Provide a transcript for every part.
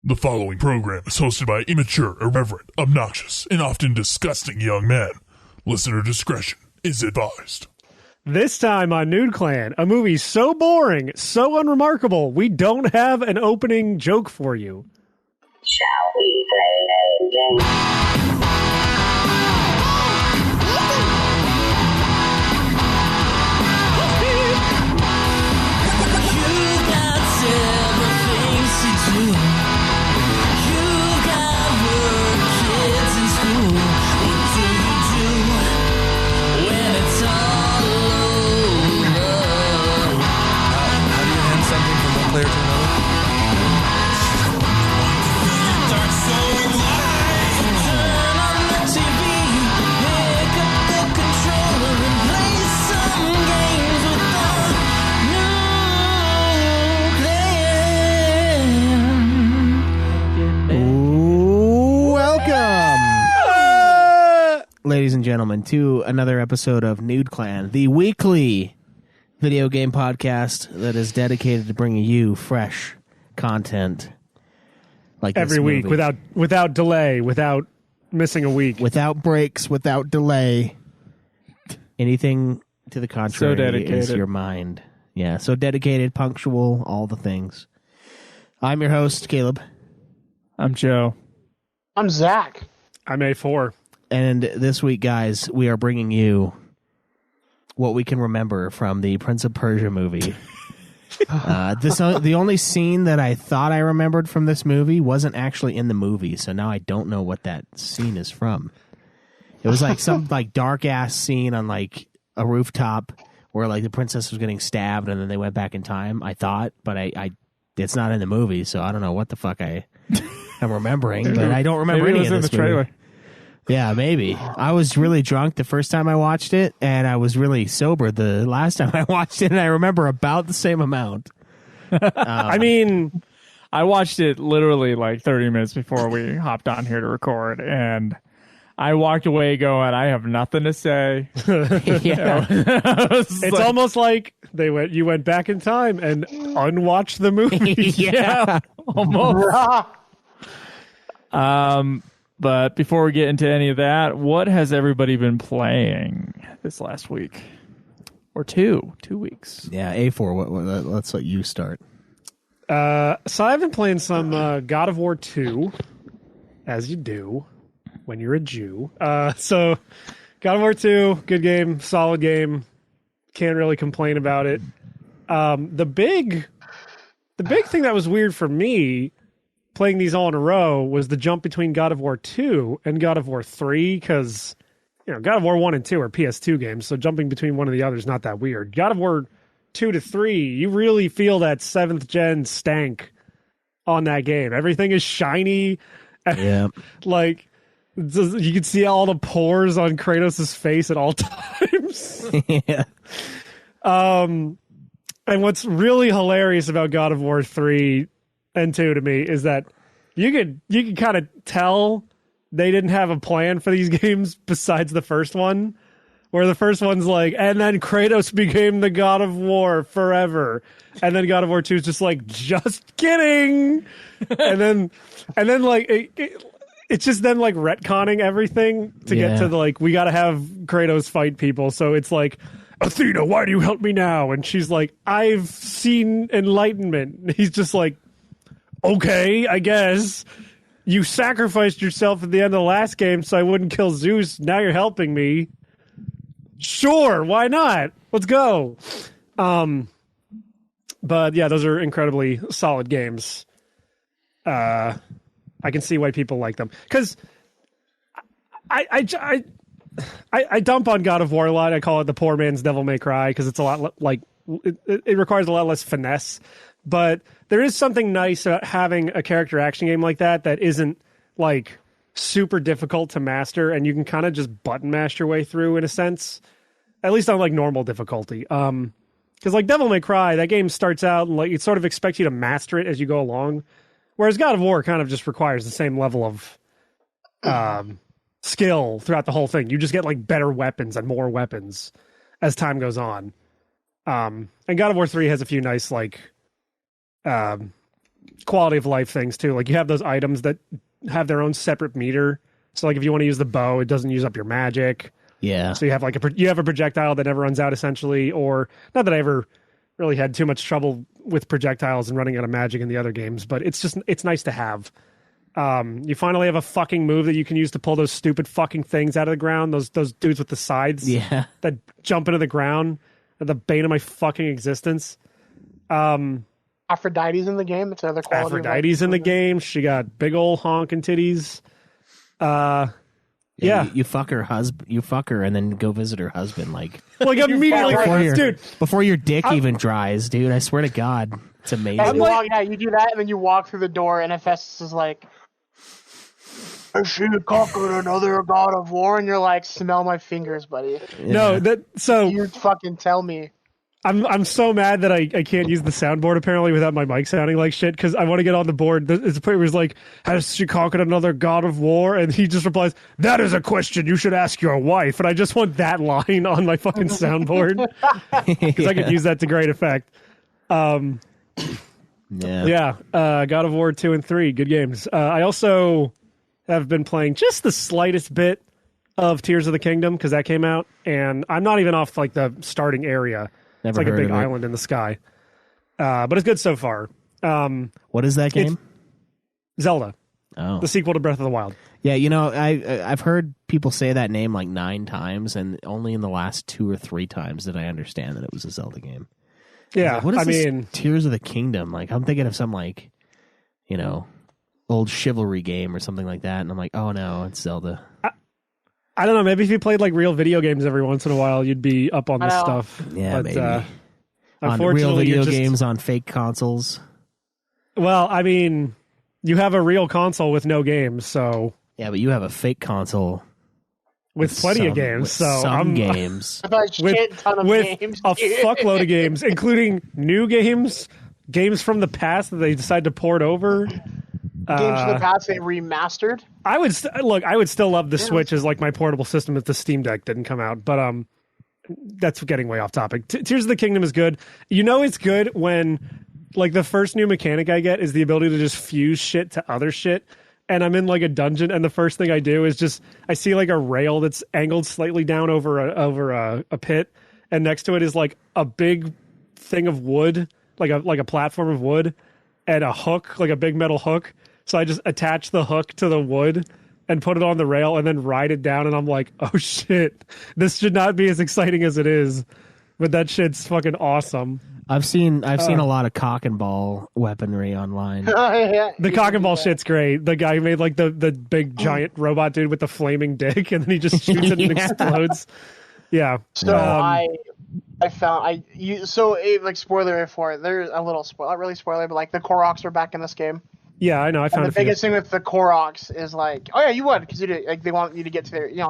The following program is hosted by immature, irreverent, obnoxious, and often disgusting young men. Listener discretion is advised. This time on Nude Clan, a movie so boring, so unremarkable, we don't have an opening joke for you. Shall we play a game? You've got several things to do. You've got work, kids in school. What do you do when it's all over? How do you hand something from one player to another? Dark soul light. Turn on the TV, pick up the controller and play some games with the new Welcome, ladies and gentlemen, to another episode of Nude Clan, the weekly video game podcast that is dedicated to bringing you fresh content like Every this week, movie. without delay, without missing a week. without breaks, without delay. Anything to the contrary is dedicated. your mind. Yeah, so dedicated, punctual, all the things. I'm your host, Caleb. I'm Joe. I'm Zach. I'm A4. And this week, guys, we are bringing you what we can remember from the Prince of Persia movie. The only scene that I thought I remembered from this movie wasn't actually in the movie, so now I don't know what that scene is from. It was like some like dark ass scene on like a rooftop where like the princess was getting stabbed, and then they went back in time. I thought, but I it's not in the movie, so I don't know what the fuck I am remembering. But I don't remember Maybe it any was of in this the trailer. movie. Yeah, maybe. I was really drunk the first time I watched it, and I was really sober the last time I watched it, and I remember about the same amount. I mean, I watched it literally like 30 minutes before we hopped on here to record, and I walked away going, I have nothing to say. Yeah. it's almost like you went back in time and unwatched the movie. Yeah. Almost. But before we get into any of that, what has everybody been playing this last week? Or two weeks? Yeah, A4, let's let you start. So I've been playing some God of War 2, as you do when you're a Jew. So God of War 2, good game, solid game. Can't really complain about it. The big thing that was weird for me playing these all in a row was the jump between God of War 2 and God of War 3, because God of War 1 and 2 are PS2 games, so jumping between one and the other is not that weird. God of War 2 to 3, you really feel that 7th gen stank on that game. Everything is shiny. Yeah. Like, you can see all the pores on Kratos' face at all times. Yeah. And what's really hilarious about God of War 3 and 2 to me is that you could kind of tell they didn't have a plan for these games besides the first one, where the first one's like, and then Kratos became the God of War forever, and then God of War 2 is just like, just kidding, and then like it's just them like retconning everything to get to the like, we got to have Kratos fight people, so it's like, Athena, why do you help me now? And she's like, I've seen enlightenment. And he's just like, okay, I guess. You sacrificed yourself at the end of the last game so I wouldn't kill Zeus. Now you're helping me. Sure, why not? Let's go. But yeah, those are incredibly solid games. I can see why people like them. Because I dump on God of War a lot. I call it the poor man's Devil May Cry because it's a lot like it requires a lot less finesse. But there is something nice about having a character action game like that isn't like super difficult to master, and you can kind of just button mash your way through in a sense, at least on like normal difficulty. Because like Devil May Cry, that game starts out and like it sort of expects you to master it as you go along, whereas God of War kind of just requires the same level of skill throughout the whole thing. You just get like better weapons and more weapons as time goes on. And God of War 3 has a few nice like quality of life things too. Like you have those items that have their own separate meter. So like if you want to use the bow, it doesn't use up your magic. Yeah. So you have like you have a projectile that never runs out essentially, or not that I ever really had too much trouble with projectiles and running out of magic in the other games, but it's nice to have. You finally have a fucking move that you can use to pull those stupid fucking things out of the ground. Those dudes with the sides Yeah. that jump into the ground. They're the bane of my fucking existence. Aphrodite's in the game. It's another quality. Aphrodite's in the game. She got big old honking titties. Yeah. You fuck her husband. You fuck her and then go visit her husband. Like Immediately, dude. Before your dick even dries, dude. I swear to God, it's amazing. And you do that, and then you walk through the door, and Hephaestus is like, "I should have conquered another god of war," and you're like, "Smell my fingers, buddy." No, so You fucking tell me. I'm so mad that I can't use the soundboard apparently without my mic sounding like shit because I want to get on the board. It's a point where he's like, "Has she conquered another god of war?" And he just replies, "That is a question you should ask your wife." And I just want that line on my fucking soundboard because I could use that to great effect. God of War 2 and 3, good games. I also have been playing just the slightest bit of Tears of the Kingdom because that came out, and I'm not even off like the starting area. Never It's like a heard big of it. island in the sky. But it's good so far. What is that game? Zelda, Oh, the sequel to Breath of the Wild. yeah. You know, I've heard people say that name like 9 times, and only in the last 2 or 3 times did I understand that it was a Zelda game. Yeah, Like, what is this mean, Tears of the Kingdom? Like, I'm thinking of some like, you know, old chivalry game or something like that, and I'm like, oh no, it's Zelda. I don't know. Maybe if you played like real video games every once in a while, you'd be up on this I know. stuff. Yeah, but, maybe. On unfortunately, real video you're just- games on fake consoles. Well, I mean, you have a real console with no games, so Yeah, but you have a fake console with plenty of games. with So some I'm games. I've had a shit ton of with games. a dude. fuckload of games, including new games, games from the past that they decide to port over. Games from the past they remastered. I would I would still love the Switch as like my portable system if the Steam Deck didn't come out, but that's getting way off topic. Tears of the Kingdom is good. You know it's good when like the first new mechanic I get is the ability to just fuse shit to other shit. And I'm in like a dungeon, and the first thing I do is just I see like a rail that's angled slightly down over a pit, and next to it is like a big thing of wood, like a platform of wood, and a hook, like a big metal hook. So I just attach the hook to the wood and put it on the rail and then ride it down. And I'm like, oh shit, this should not be as exciting as it is. But that shit's fucking awesome. I've seen a lot of cock and ball weaponry online. The cock and ball shit's great. The guy who made like the big giant robot dude with the flaming dick and then he just shoots it and Yeah. explodes. Yeah. So like spoiler for it. There's a little spoiler, not really spoiler, but like the Koroks are back in this game. Yeah, I know. I And found the a few. biggest thing with the Koroks is like, oh yeah, you would because like they want you to get to their, they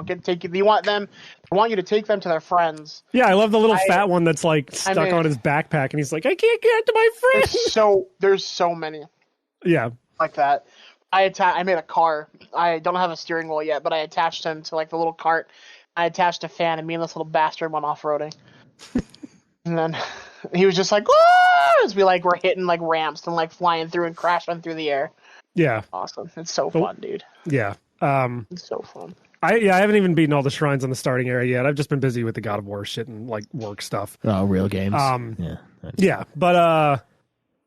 want you to take them to their friends. Yeah, I love the little fat one that's like stuck mean- on his backpack and he's like, I can't get to my friend. There's so many Yeah. like that. I made a car. I don't have a steering wheel yet, but I attached him to like the little cart. I attached a fan, and me and this little bastard went off roading. And then he was just like, "Whoa!" As we like were hitting like ramps and like flying through and crashing through the air. Yeah. Awesome! It's so fun, dude. Yeah. It's so fun. I haven't even beaten all the shrines on the starting area yet. I've just been busy with the God of War shit and like work stuff. Oh, real games. Yeah. Yeah, but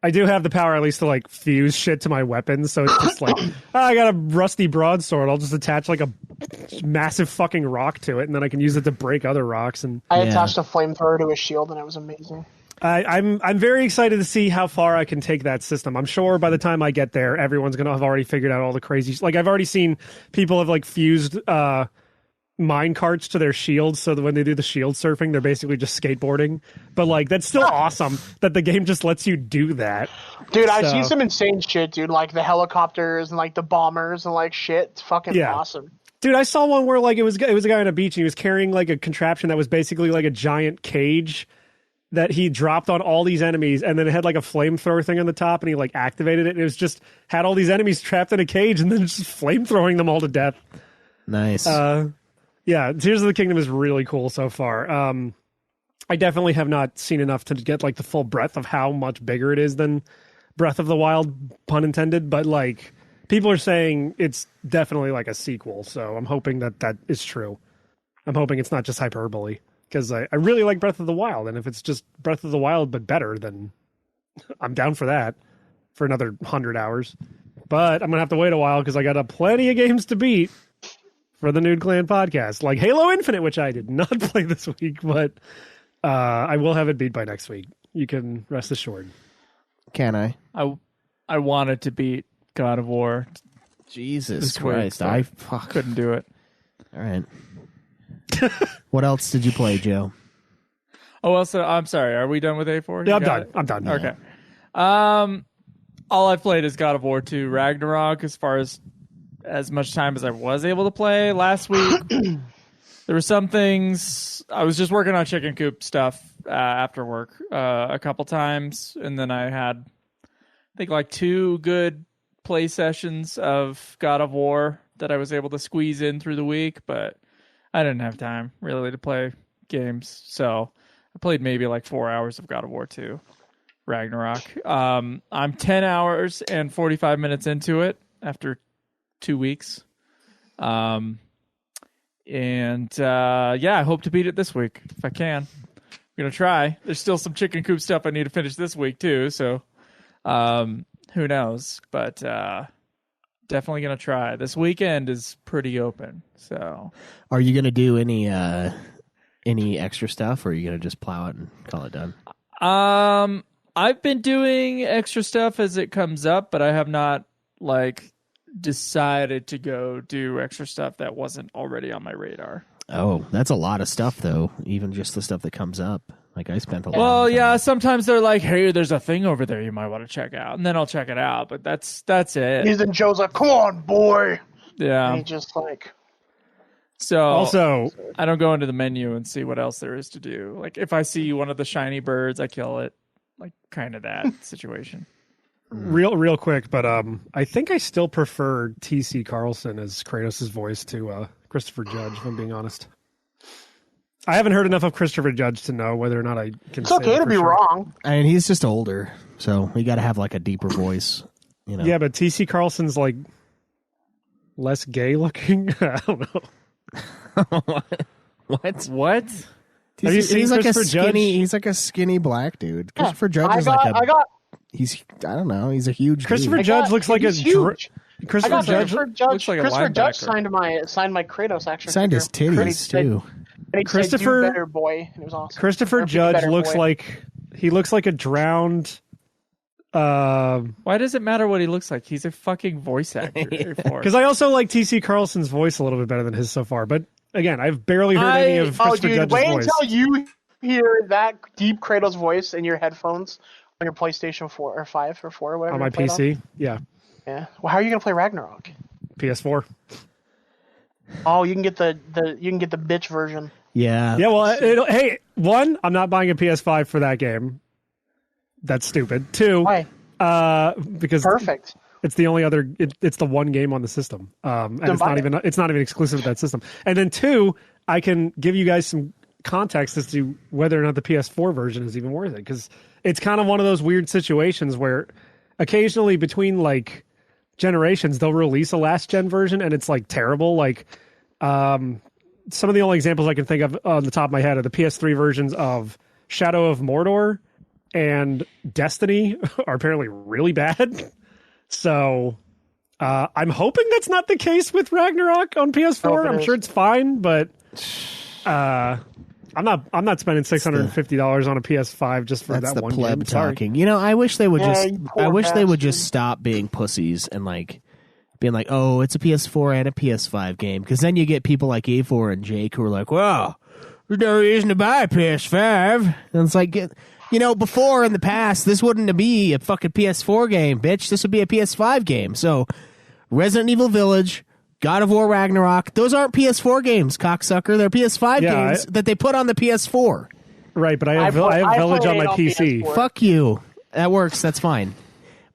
I do have the power at least to like fuse shit to my weapons, so it's just like I got a rusty broadsword. I'll just attach like a massive fucking rock to it, and then I can use it to break other rocks. And I attached a flamethrower to a shield, and it was amazing. I'm very excited to see how far I can take that system. I'm sure by the time I get there, everyone's gonna have already figured out all the crazy. Like I've already seen people have like fused mine carts to their shields, so that when they do the shield surfing, they're basically just skateboarding. But like that's still awesome that the game just lets you do that. Dude, I've seen some insane shit, dude. Like the helicopters and like the bombers and like shit. It's fucking awesome. Dude, I saw one where like it was a guy on a beach and he was carrying like a contraption that was basically like a giant cage that he dropped on all these enemies, and then it had like a flamethrower thing on the top, and he like activated it, and it was just had all these enemies trapped in a cage, and then just flamethrowing them all to death. Nice. Yeah, Tears of the Kingdom is really cool so far. I definitely have not seen enough to get like the full breadth of how much bigger it is than Breath of the Wild, pun intended, but like people are saying it's definitely like a sequel. So I'm hoping that is true. I'm hoping it's not just hyperbole because I really like Breath of the Wild. And if it's just Breath of the Wild, but better, then I'm down for that for another 100 hours. But I'm going to have to wait a while because I got plenty of games to beat for the Nude Clan podcast, like Halo Infinite, which I did not play this week, but I will have it beat by next week. You can rest assured. Can I? I wanted to beat God of War. Jesus Christ. I couldn't do it. All right. What else did you play, Joe? Oh, well, so I'm sorry. Are we done with A4? Yeah, I'm done. I'm done. Okay. All I've played is God of War 2 Ragnarok as far as much time as I was able to play last week. There were some things I was just working on chicken coop stuff after work a couple times, and then I had I think like 2 good play sessions of God of War that I was able to squeeze in through the week, but I didn't have time really to play games, so I played maybe like 4 hours of God of War 2 Ragnarok. I'm 10 hours and 45 minutes into it after 2 weeks. Yeah, I hope to beat it this week if I can. I'm going to try. There's still some chicken coop stuff I need to finish this week too, so who knows, but definitely going to try. This weekend is pretty open, so. Are you going to do any extra stuff, or are you going to just plow it and call it done? I've been doing extra stuff as it comes up, but I have not like decided to go do extra stuff that wasn't already on my radar. Oh, that's a lot of stuff, though. Even just the stuff that comes up. Like I spent a lot. Well, of time. yeah. Sometimes they're like, "Hey, there's a thing over there you might want to check out," and then I'll check it out. But that's it. And Joe's like, "Come on, boy." Yeah. And he just like. So Also, I don't go into the menu and see what else there is to do. Like if I see one of the shiny birds, I kill it. Like kind of that situation. real quick, but I think I still prefer T.C. Carlson as Kratos' voice to Christopher Judge, if I'm being honest. I haven't heard enough of Christopher Judge to know whether or not I can. It's okay to be wrong. I mean, he's just older, so we got to have like a deeper voice, you know. Yeah, but T.C. Carlson's like less gay looking. I don't know. What? Have you seen he's like Christopher a skinny. Judge? He's like a skinny black dude. Yeah, Christopher Judge I is got. He's. I don't know. He's a huge. Christopher dude. Judge looks like a. he's huge. Christopher Judge. looks like a Christopher Judge linebacker. signed my Kratos action. Signed his figure. titties too. And he Christopher- said, "Do better, boy." And it was awesome. Christopher Or, "Do Judge better, looks boy." like he looks like a drowned. Why does it matter what he looks like? He's a fucking voice actor. Because I also like T.C. Carlson's voice a little bit better than his so far. But again, I've barely heard any of Christopher Judge's wait voice. until you hear that deep Kratos voice in your headphones on your PlayStation 4 or 5 or 4 or whatever. On my you play it PC, yeah, on. Yeah. Well, how are you gonna play Ragnarok? PS4. Oh, you can get the bitch version. Yeah. Yeah, well, hey, one, I'm not buying a PS5 for that game. That's stupid. Two, Why? Because Perfect. it's the only other. It's the one game on the system, and Then it's not even exclusive to that system. And then two, I can give you guys some context as to whether or not the PS4 version is even worth it, because it's kind of one of those weird situations where occasionally between like generations they'll release a last gen version and it's like terrible. Like some of the only examples I can think of on the top of my head are the PS3 versions of Shadow of Mordor and Destiny are apparently really bad. So I'm hoping that's not the case with Ragnarok on PS4. I'm sure it's fine, but I'm not spending $650 on a PS5 just for That's that the one pleb game. Sorry. talking. You know, I wish they would you poor they would bastard. just stop being pussies and like being like, oh, it's a PS4 and a PS5 game, because then you get people like A4 and Jake who are like, well, there's no reason to buy a PS5, and it's like, you know, before in the past this wouldn't be a fucking PS4 game, bitch. This would be a PS5 game. So, Resident Evil Village, God of War Ragnarok, those aren't PS4 games, cocksucker. They're PS5 games that they put on the PS4. Right, but I have Village on my PC. PS4. Fuck you. That works. That's fine.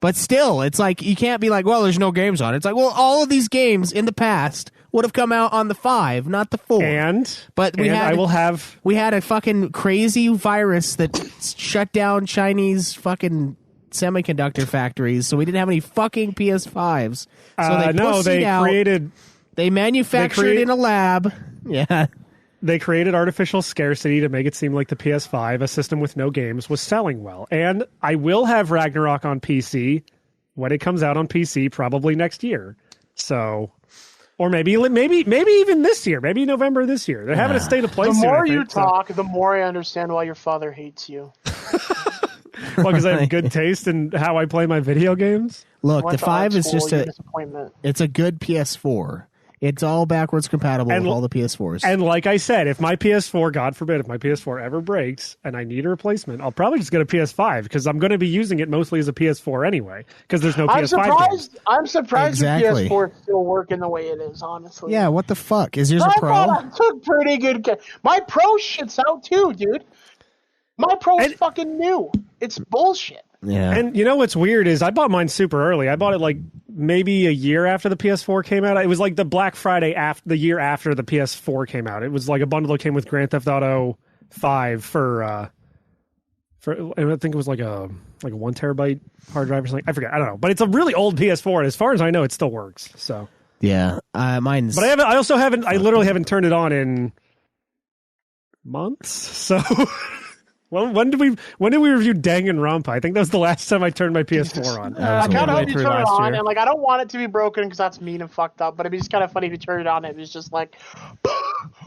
But still, it's like, you can't be like, well, there's no games on it. It's like, well, all of these games in the past would have come out on the 5, not the 4. But we had a fucking crazy virus that shut down Chinese fucking semiconductor factories, so we didn't have any fucking PS5s. So they no, they out. created. They manufactured in a lab. Yeah. They created artificial scarcity to make it seem like the PS5, a system with no games, was selling well. And I will have Ragnarok on PC when it comes out on PC, probably next year. So, or maybe even this year, maybe November this year. They're having a state of play. The soon, more I think, you talk, the more I understand why your father hates you. Well, because I have good taste in how I play my video games. Look, Went the to art 5 is school, just you're a disappointment. it's a good PS4. It's all backwards compatible And- with all the PS4s. And like I said, if my PS4, God forbid, if my PS4 ever breaks and I need a replacement, I'll probably just get a PS5 because I'm going to be using it mostly as a PS4 anyway because there's no PS5 games. I'm surprised Exactly. your PS4 is still working the way it is, honestly. Yeah, what the fuck? Is yours I a Pro? thought I took pretty good care. My Pro shit's out too, dude. My Pro is And- fucking new. It's bullshit. Yeah. And you know what's weird is I bought mine super early. I bought it like maybe a year after the PS4 came out. It was like the Black Friday after the year after the PS4 came out. It was like a bundle that came with Grand Theft Auto 5 for I think it was like a 1 terabyte hard drive or something. I forget. I don't know. But it's a really old PS4, and as far as I know, it still works. So, yeah. Mine's. but I also haven't. I literally haven't turned it on in months. So. Well, when did we review Danganronpa? I think that was the last time I turned my PS4 on. I kind of midway hope you through turn it last on, year. and like I don't want it to be broken because that's mean and fucked up. But it'd be just kind of funny if you turn it on and it's just like,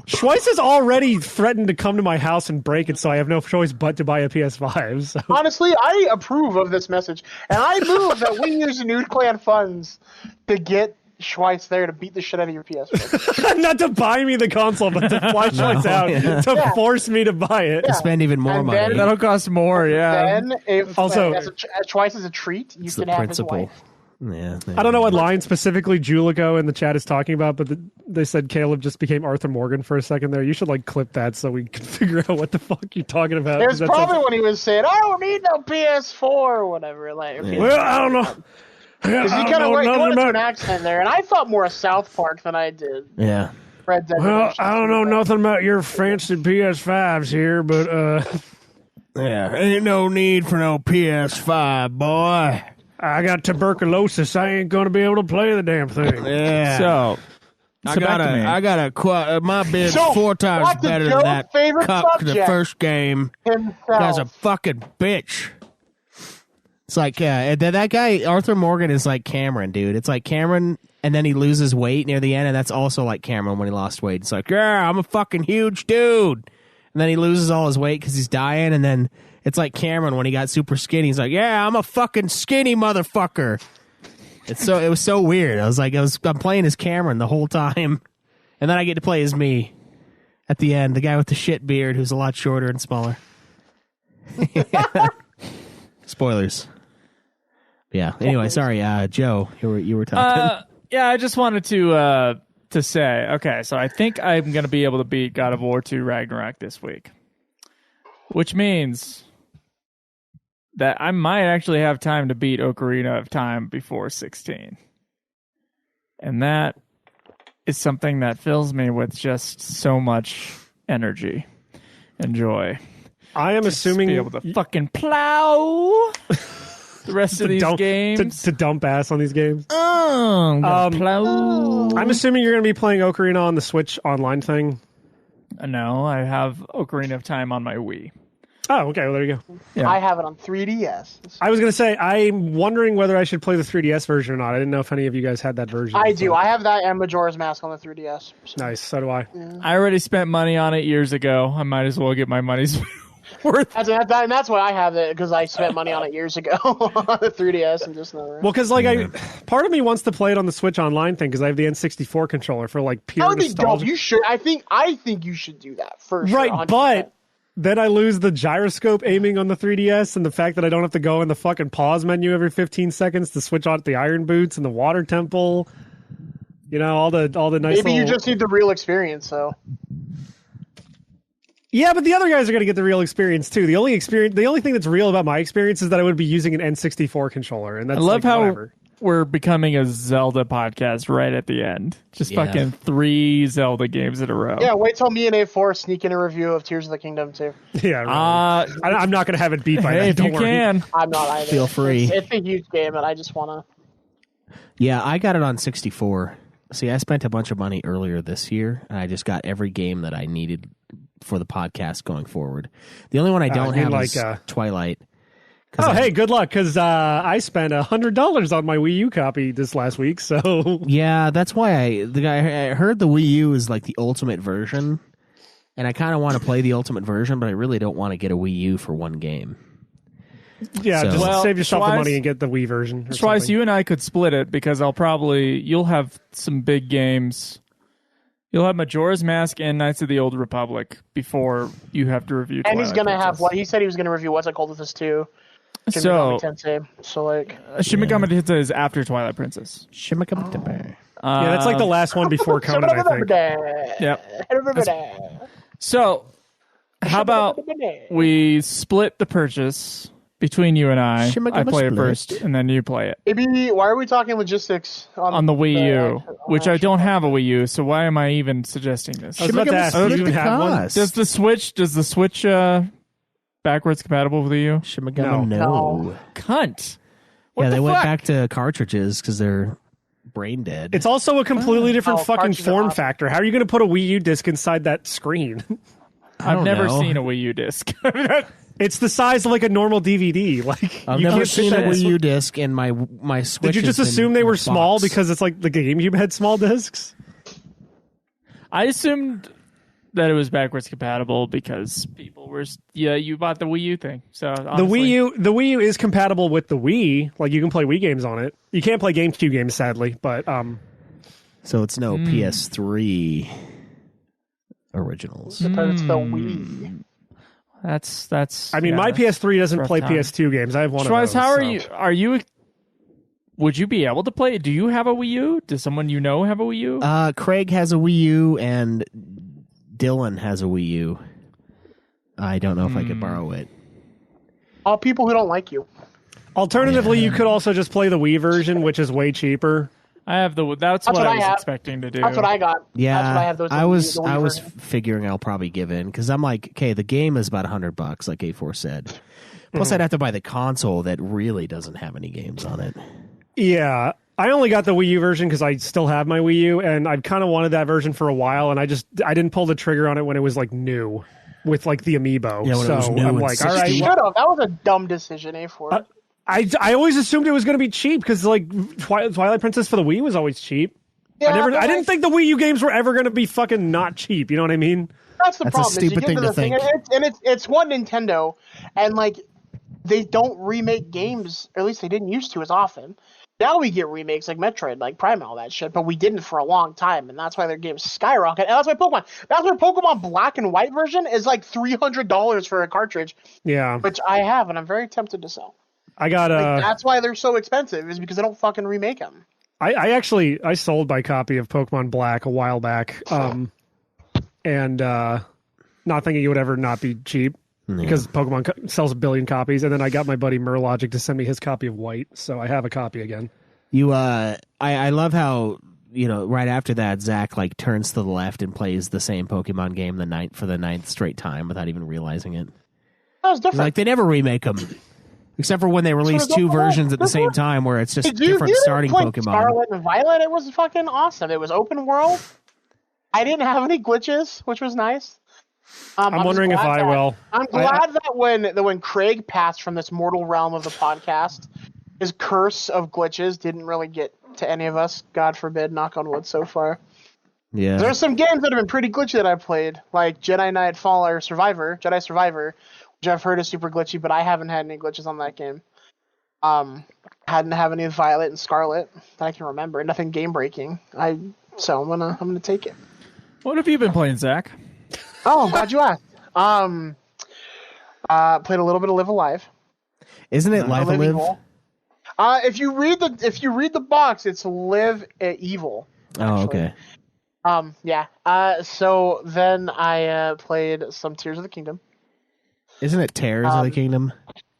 Schweiss has already threatened to come to my house and break it, so I have no choice but to buy a PS5. So. honestly, I approve of this message, and I move that we use Nude Clan funds to get Schweiss there to beat the shit out of your PS4. Not to buy me the console, but to fly Schweiss out to force me to buy it. Yeah. spend even more And money. then- That'll cost more, yeah. Then, if Also- as Schweiss is a treat, you It's can the have principle. his wife. Yeah. I don't know what line specifically Julico in the chat is talking about, but they said Caleb just became Arthur Morgan for a second there. You should clip that so we can figure out what the fuck you're talking about. It was 'cause that probably sounds- when he was saying, "I don't need no PS4" or whatever. Like, well, I don't know. because I he don't kind of know went nothing into an about. accent there, and I thought more of South Park than I did Yeah. Red Dead. Well, Redemption. I don't know nothing about your fancy PS5s here, but Yeah. Ain't no need for no PS5, boy. I got tuberculosis. I ain't gonna be able to play the damn thing. Yeah. So, I got a my bid's So, 4 times what's better Joe's than that favorite cuck the subject? first game. Himself. Guy's a fucking bitch. It's like, that guy, Arthur Morgan, is like Cameron, dude. It's like Cameron, and then he loses weight near the end, and that's also like Cameron when he lost weight. It's like, yeah, I'm a fucking huge dude. And then he loses all his weight because he's dying, and then it's like Cameron when he got super skinny. He's like, yeah, I'm a fucking skinny motherfucker. It was so weird. I'm playing as Cameron the whole time, and then I get to play as me at the end, the guy with the shit beard who's a lot shorter and smaller. Spoilers. Yeah. Anyway, sorry, Joe, you were talking. Yeah, I just wanted to say, okay, so I think I'm going to be able to beat God of War 2 Ragnarok this week, which means that I might actually have time to beat Ocarina of Time before 16. And that is something that fills me with just so much energy and joy. I am assuming Be able to fucking plow the rest of these games. to dump ass on these games. I'm gonna plow. I'm assuming you're going to be playing Ocarina on the Switch online thing. No, I have Ocarina of Time on my Wii. Oh, okay. Well, there you go. Yeah. I have it on 3DS. I was going to say, I'm wondering whether I should play the 3DS version or not. I didn't know if any of you guys had that version. I do. I have that and Majora's Mask on the 3DS. So. Nice. So do I. I already spent money on it years ago. I might as well get my money's worth. That's why I have it, because I spent money on it years ago on the 3DS and just never. Well, because part of me wants to play it on the Switch online thing because I have the N64 controller for that pure would be nostalgia. dope. You should. I think you should do that for sure. Right, 100%. but then I lose the gyroscope aiming on the 3DS and the fact that I don't have to go in the fucking pause menu every 15 seconds to switch on the Iron Boots and the Water Temple. You know, all the nice maybe you little... just need the real experience. So Yeah, but the other guys are going to get the real experience too. The only thing that's real about my experience is that I would be using an N64 controller, and that's I love how whatever. we're becoming a Zelda podcast right at the end. Just Yeah. fucking 3 Zelda games in a row. Yeah, wait till me and A4 sneak in a review of Tears of the Kingdom too. Yeah, really. I'm not going to have it beat by Hey, that. if Don't you worry. can. I'm not either. Feel free. It's a huge game, and I just want to. Yeah, I got it on 64. See, I spent a bunch of money earlier this year, and I just got every game that I needed for the podcast going forward. The only one I don't have is Twilight. Oh, hey, good luck, because I spent $100 on my Wii U copy this last week, so... Yeah, that's why I heard the Wii U is like the ultimate version, and I kind of want to play the ultimate version, but I really don't want to get a Wii U for one game. Yeah, So- just Well, save yourself the Schweiss- money and get the Wii version. or Twice, something. you and I could split it because you'll have some big games. You'll have Majora's Mask and Knights of the Old Republic before you have to review. And he's Twilight gonna have Princess. what he said he was gonna review. What's it called with this too? Shin So, Megami Tensei. So like, Shin Megami Tensei is after Twilight Princess. Yeah, that's like the last one before Conan, I think. Yep. So, how about we split the purchase between you and I? Shin Megami I play it split. first, and then you play it Maybe why are we talking logistics on the Wii U, which I don't have a Wii U. So why am I even suggesting this? I was about to ask, do you even have one? Does the Switch backwards compatible with the U? Shin Megami, no. Cunt. What Yeah, the they went fuck? back to cartridges because they're brain dead. It's also a completely different fucking cartridges are form awesome. factor. How are you going to put a Wii U disc inside that screen? I've don't never know. seen a Wii U disc. It's the size of like a normal DVD. Like I've you never can't seen fit a that- Wii U disc, and my Switch. Did you just has been assume they in were a small box. because it's like the GameCube had small discs? I assumed that it was backwards compatible because people were. Yeah, you bought the Wii U thing. So The honestly, Wii U is compatible with the Wii. Like you can play Wii games on it. You can't play GameCube games, sadly. But So it's no PS3 originals. But it's the Wii. That's. I mean, yeah, my that's PS3 doesn't rough play time. PS2 games. I have one Schweiss, of those. how are so. you? Are you? Would you be able to play? Do you have a Wii U? Does someone you know have a Wii U? Craig has a Wii U, and Dylan has a Wii U. I don't know if I could borrow it. All people who don't like you. Alternatively, you could also just play the Wii version, which is way cheaper. I have the. That's what what I I was have. expecting to do. That's what I got. Yeah, That's what I have. Those I was the Wii version. figuring I'll probably give in because I'm like, okay, the game is about $100, like A4 said. Plus, I'd have to buy the console that really doesn't have any games on it. Yeah. I only got the Wii U version because I still have my Wii U, and I've kind of wanted that version for a while, and I didn't pull the trigger on it when it was like new, with like the amiibo. Yeah, when it so was new I'm and like, all 60. right. Should have. That was a dumb decision, A4. I always assumed it was going to be cheap because like Twilight Princess for the Wii was always cheap. Yeah, but I didn't think the Wii U games were ever going to be fucking not cheap. You know what I mean? That's the That's a problem. is you stupid get thing to the think. and it's one Nintendo, and like they don't remake games, or at least they didn't used to as often. Now we get remakes like Metroid, like Prime, and all that shit, but we didn't for a long time, and that's why their games skyrocket. And that's why Pokemon. That's why Pokemon Black and White version is like $300 for a cartridge, Yeah. which I have, and I'm very tempted to sell. I got Like, that's why they're so expensive, is because they don't fucking remake them. I actually sold my copy of Pokemon Black a while back, and not thinking it would ever not be cheap because Pokemon sells 1 billion copies. And then I got my buddy Murlogic to send me his copy of White, so I have a copy again. I love how right after that Zach like turns to the left and plays the same Pokemon game for the ninth straight time without even realizing it. That was different. Like they never remake them. Except for when they release two versions at the same time where it's just different you starting didn't play Pokemon. Scarlet and Violet, it was fucking awesome. It was open world. I didn't have any glitches, which was nice. I'm wondering if I will. I'm glad that when Craig passed from this mortal realm of the podcast, his curse of glitches didn't really get to any of us. God forbid, knock on wood so far. Yeah. There's some games that have been pretty glitchy that I've played, like Jedi Knight Fall or Jedi Survivor, which I've heard is super glitchy, but I haven't had any glitches on that game. Hadn't have any of Violet and Scarlet that I can remember. Nothing game breaking. So I'm gonna take it. What have you been playing, Zach? Oh, I'm glad you asked. Played a little bit of Live Alive. Isn't it Live Live Alive? Evil. If you read the box, it's Live Evil. Oh, okay. Yeah. So then I played some Tears of the Kingdom. Isn't it Tears of the Kingdom?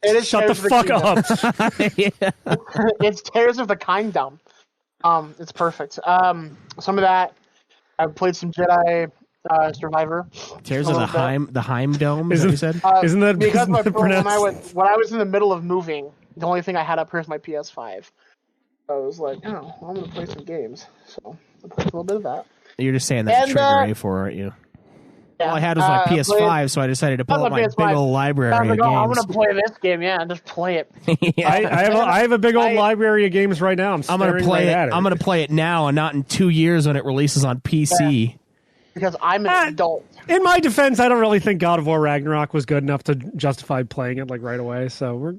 It is Shut the Tears of the fuck Kingdom. up. It's Tears of the Kingdom. It's perfect. Some of that. I've played some Jedi Survivor. Tears A of the little bit. Heim Dome, is that what you said? Isn't that Because when pronounced? when I was in the middle of moving, the only thing I had up here is my PS5. I was like, oh, I'm gonna play some games. So I played a little bit of that. You're just saying that to And, trigger A4, aren't you? Yeah, All I had was my PS5, so I decided to pull up my big old library I was of like, oh, I'm games. gonna play this game, yeah, and just play it. I have a big old library of games right now. I'm I'm gonna staring play right it. at it. I'm gonna play it now, and not in 2 years when it releases on PC. Because I'm an adult. In my defense, I don't really think God of War Ragnarok was good enough to justify playing it like right away. So we're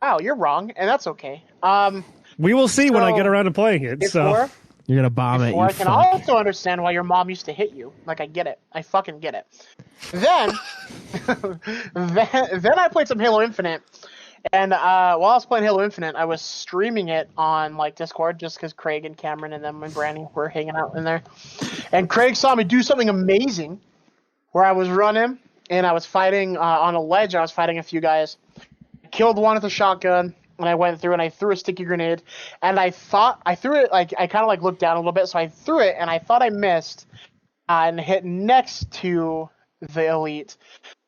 Oh, you're wrong, and that's okay. we will see when I So, get around to playing it. So Before, You're gonna bomb it. Or You I can fuck. also understand why your mom used to hit you. Like, I get it. I fucking get it. Then, then I played some Halo Infinite. And while I was playing Halo Infinite, I was streaming it on like Discord just because Craig and Cameron and them and Brandy were hanging out in there. And Craig saw me do something amazing where I was running and I was fighting on a ledge. I was fighting a few guys. Killed one with a shotgun. And I went through and I threw a sticky grenade, and I thought I threw it like I kind of like looked down a little bit, so I threw it and I thought I missed, and hit next to the elite.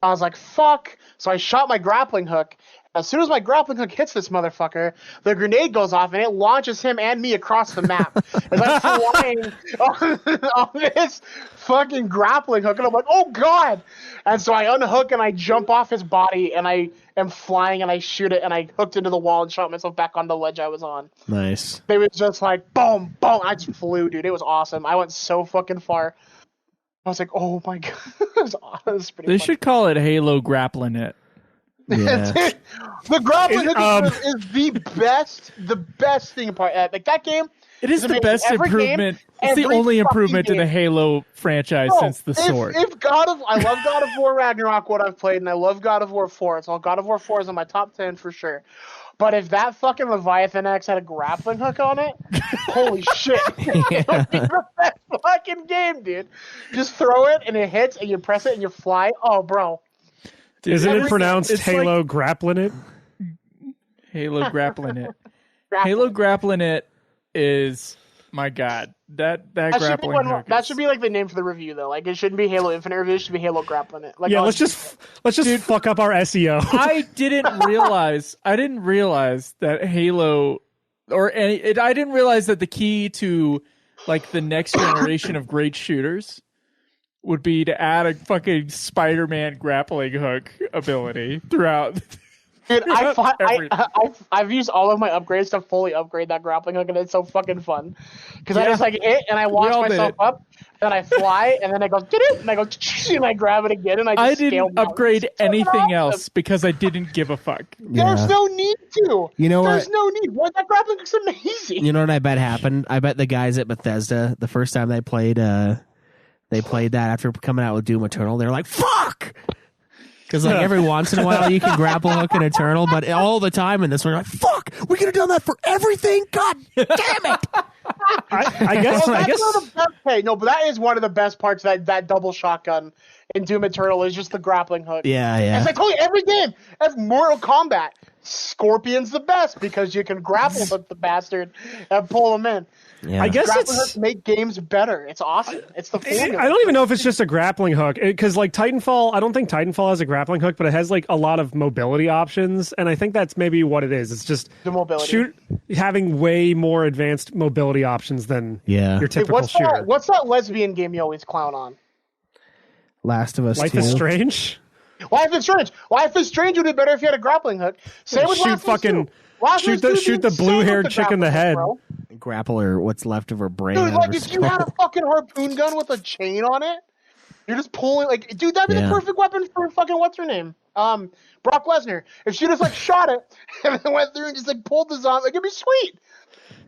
I was like, "Fuck!" So I shot my grappling hook. As soon as my grappling hook hits this motherfucker, the grenade goes off and it launches him and me across the map. As I'm flying on this fucking grappling hook, and I'm like, "Oh god!" And so I unhook and I jump off his body and I am flying and I shoot it and I hooked into the wall and shot myself back on the ledge I was on. Nice. It was just like boom, boom. I just flew, dude. It was awesome. I went so fucking far. I was like, "Oh my god!" It was awesome. It was pretty They fun. should call it Halo Grappling It. Yeah. The grappling hook is the best thing apart. Like that game. It is the amazing. best Every game, improvement. It's the every only fucking improvement to the game. Halo franchise No, since the sword. I love God of War Ragnarok, what I've played, and I love God of War 4. So God of War 4 is in my top 10 for sure. But if that fucking Leviathan X had a grappling hook on it, holy shit. It would be the best fucking game, dude. Just throw it and it hits and you press it and you fly. Oh, bro. Dude, isn't it everything- pronounced it's Halo like Grappling It? Halo Grappling It. Halo Grappling It is, my god, that grappling hook. That should be like the name for the review, though. Like, it shouldn't be Halo Infinite review. It should be Halo Grappling It. Like, Yeah, let's just fuck up our SEO. I didn't realize that Halo I didn't realize that the key to like the next generation of great shooters would be to add a fucking Spider-Man grappling hook ability throughout. Dude, everything. I've used all of my upgrades to fully upgrade that grappling hook, and it's so fucking fun. Because I just like it, and I launch all did myself it. up, and I fly, and then I go, and I go, and I grab it again, and I just I scale didn't down. upgrade It's fucking anything awesome. else because I didn't give a fuck. There's no need to. You know There's what? no need. What that grappling hook's amazing. You know what I bet happened? I bet the guys at Bethesda, the first time they played that after coming out with Doom Eternal, they're like, "Fuck!" Because like every once in a while you can grapple hook in Eternal, but all the time in this one, you're like, "Fuck! We could have done that for everything." God damn it! I guess. One of the best, hey, no, but that is one of the best parts. That double shotgun in Doom Eternal is just the grappling hook. Yeah, yeah. As I told you, every game has Mortal Kombat. Scorpion's the best because you can grapple hook the bastard and pull him in. Yeah. I guess Grappling it's. hooks make games better. It's awesome. It's the formula. I don't even know if it's just a grappling hook because, like Titanfall, I don't think Titanfall has a grappling hook, but it has like a lot of mobility options, and I think that's maybe what it is. It's just The mobility. having way more advanced mobility options than Yeah. your Hey, typical what's shooter. what's that lesbian game you always clown on? Last of Us Life 2. is Strange. Life is Strange. Life is Strange would be better if you had a grappling hook. Same with Shoot Last of Us fucking- 2. Last of shoot Us the- 2 shoot the is insane blue-haired with chick in the grappling head. hook, bro. Grapple her, what's left of her brain. Dude, out like of her if you had a skull. fucking harpoon gun with a chain on it, you're just pulling like, dude, that'd be Yeah. the perfect weapon for fucking what's her name? Brock Lesnar. If she just like shot it and then went through and just like pulled the zombie, like it'd be sweet.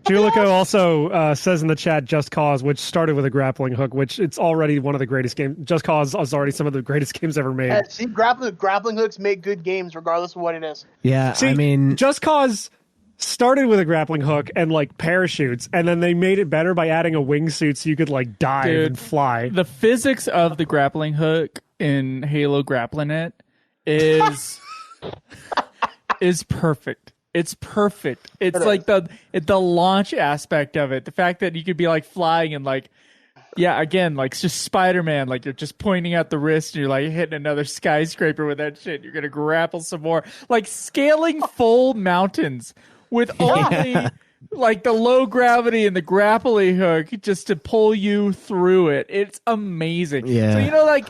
Julico also says in the chat, Just Cause, which started with a grappling hook, which it's already one of the greatest games. Just Cause is already some of the greatest games ever made. And see, grappling hooks make good games regardless of what it is. Yeah, See, I mean, Just Cause started with a grappling hook and like parachutes, and then they made it better by adding a wingsuit so you could like dive Dude, and fly. The physics of the grappling hook in Halo Grappling It is is perfect. It's perfect. It's like the launch aspect of it. The fact that you could be like flying and like, yeah, again, like it's just Spider-Man. Like you're just pointing out the wrist and you're like hitting another skyscraper with that shit. You're gonna grapple some more. Like scaling full mountains with only like the low gravity and the grappling hook just to pull you through it. It's amazing. Yeah. So you know, like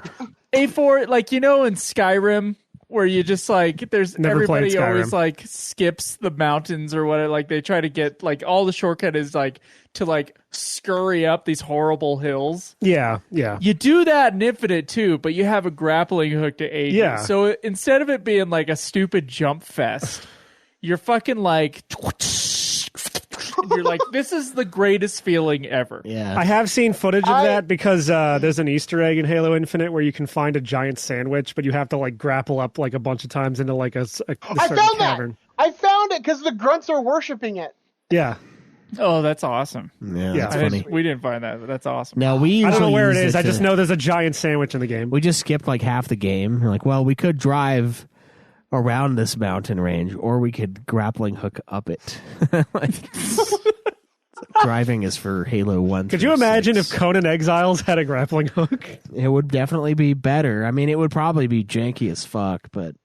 A4, like you know, in Skyrim. Where you just like, there's Never played everybody always Skyrim. like skips the mountains or whatever. Like they try to get like all the shortcut is like to like scurry up these horrible hills. Yeah. You do that in Infinite too, but you have a grappling hook to aid you. Yeah. So instead of it being like a stupid jump fest, you're fucking like, you're like, this is the greatest feeling ever. Yeah. I have seen footage of that because there's an Easter egg in Halo Infinite where you can find a giant sandwich, but you have to like grapple up like a bunch of times into like a certain I found cavern. that. I found it because the grunts are worshiping it. Yeah. Oh, that's awesome. Yeah, Yeah. that's I funny. didn't- we didn't find that, but that's awesome. No, we I usually don't know where it use is. I just to- know there's a giant sandwich in the game. We just skipped like half the game. We're like, well, we could drive around this mountain range, or we could grappling hook up it. Like, driving is for Halo 1. Could you imagine if Conan Exiles had a grappling hook? It would definitely be better. I mean, it would probably be janky as fuck, but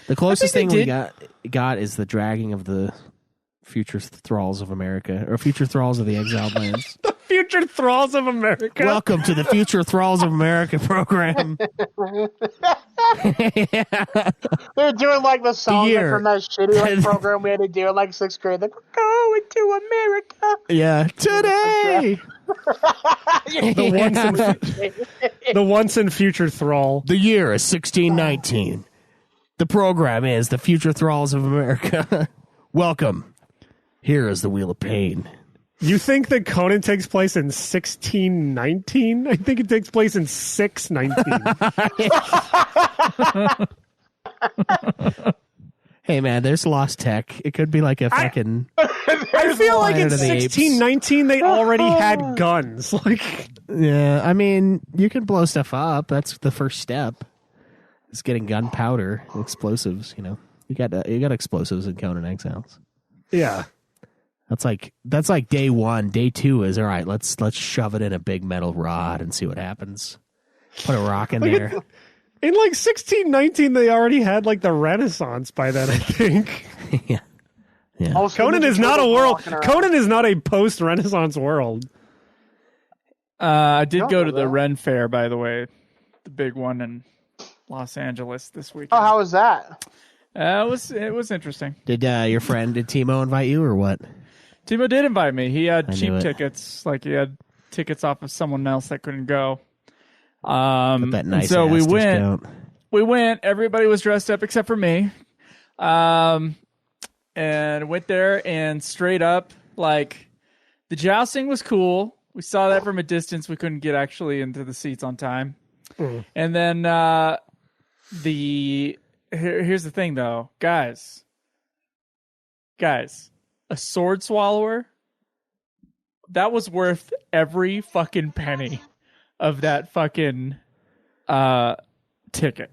the closest thing we got is the dragging of the future thralls of America, or future thralls of the exiled lands. Future Thralls of America. Welcome to the Future Thralls of America program. They're doing like the song year. from that shitty like, program we had to do in like 6th grade. Like, we're going to America. Yeah, today. The once and future Thrall. The year is 1619. The program is the Future Thralls of America. Welcome. Here is the Wheel of Pain. You think that Conan takes place in 1619? I think it takes place in 619. Hey, man, there's lost tech. It could be like a fucking... I feel like in Planet of the Apes. 1619 they already had guns. Like, Yeah, I mean, you can blow stuff up. That's the first step. It's getting gunpowder, explosives, you know. You got explosives in Conan Exiles. yeah. That's like day one. Day two is all right. Let's shove it in a big metal rod and see what happens. Put a rock in there. In like 1619 they already had like the Renaissance by then, I think. Yeah. Also, Conan Ninja is not a Turtles world. walking around. Conan is not a post-Renaissance world. I did Don't go know to the that. Ren Fair, by the way, the big one in Los Angeles this weekend. Oh, how was that? It was interesting. Did Timo invite you or what? Timo did invite me. He had I cheap knew it. tickets, like he had tickets off of someone else that couldn't go. With that and nice so we ass went. discount. We went. Everybody was dressed up except for me. And went there and straight up, like, the jousting was cool. We saw that from a distance. We couldn't get actually into the seats on time. And then here's the thing, though, guys, a sword swallower, that was worth every fucking penny of that fucking ticket.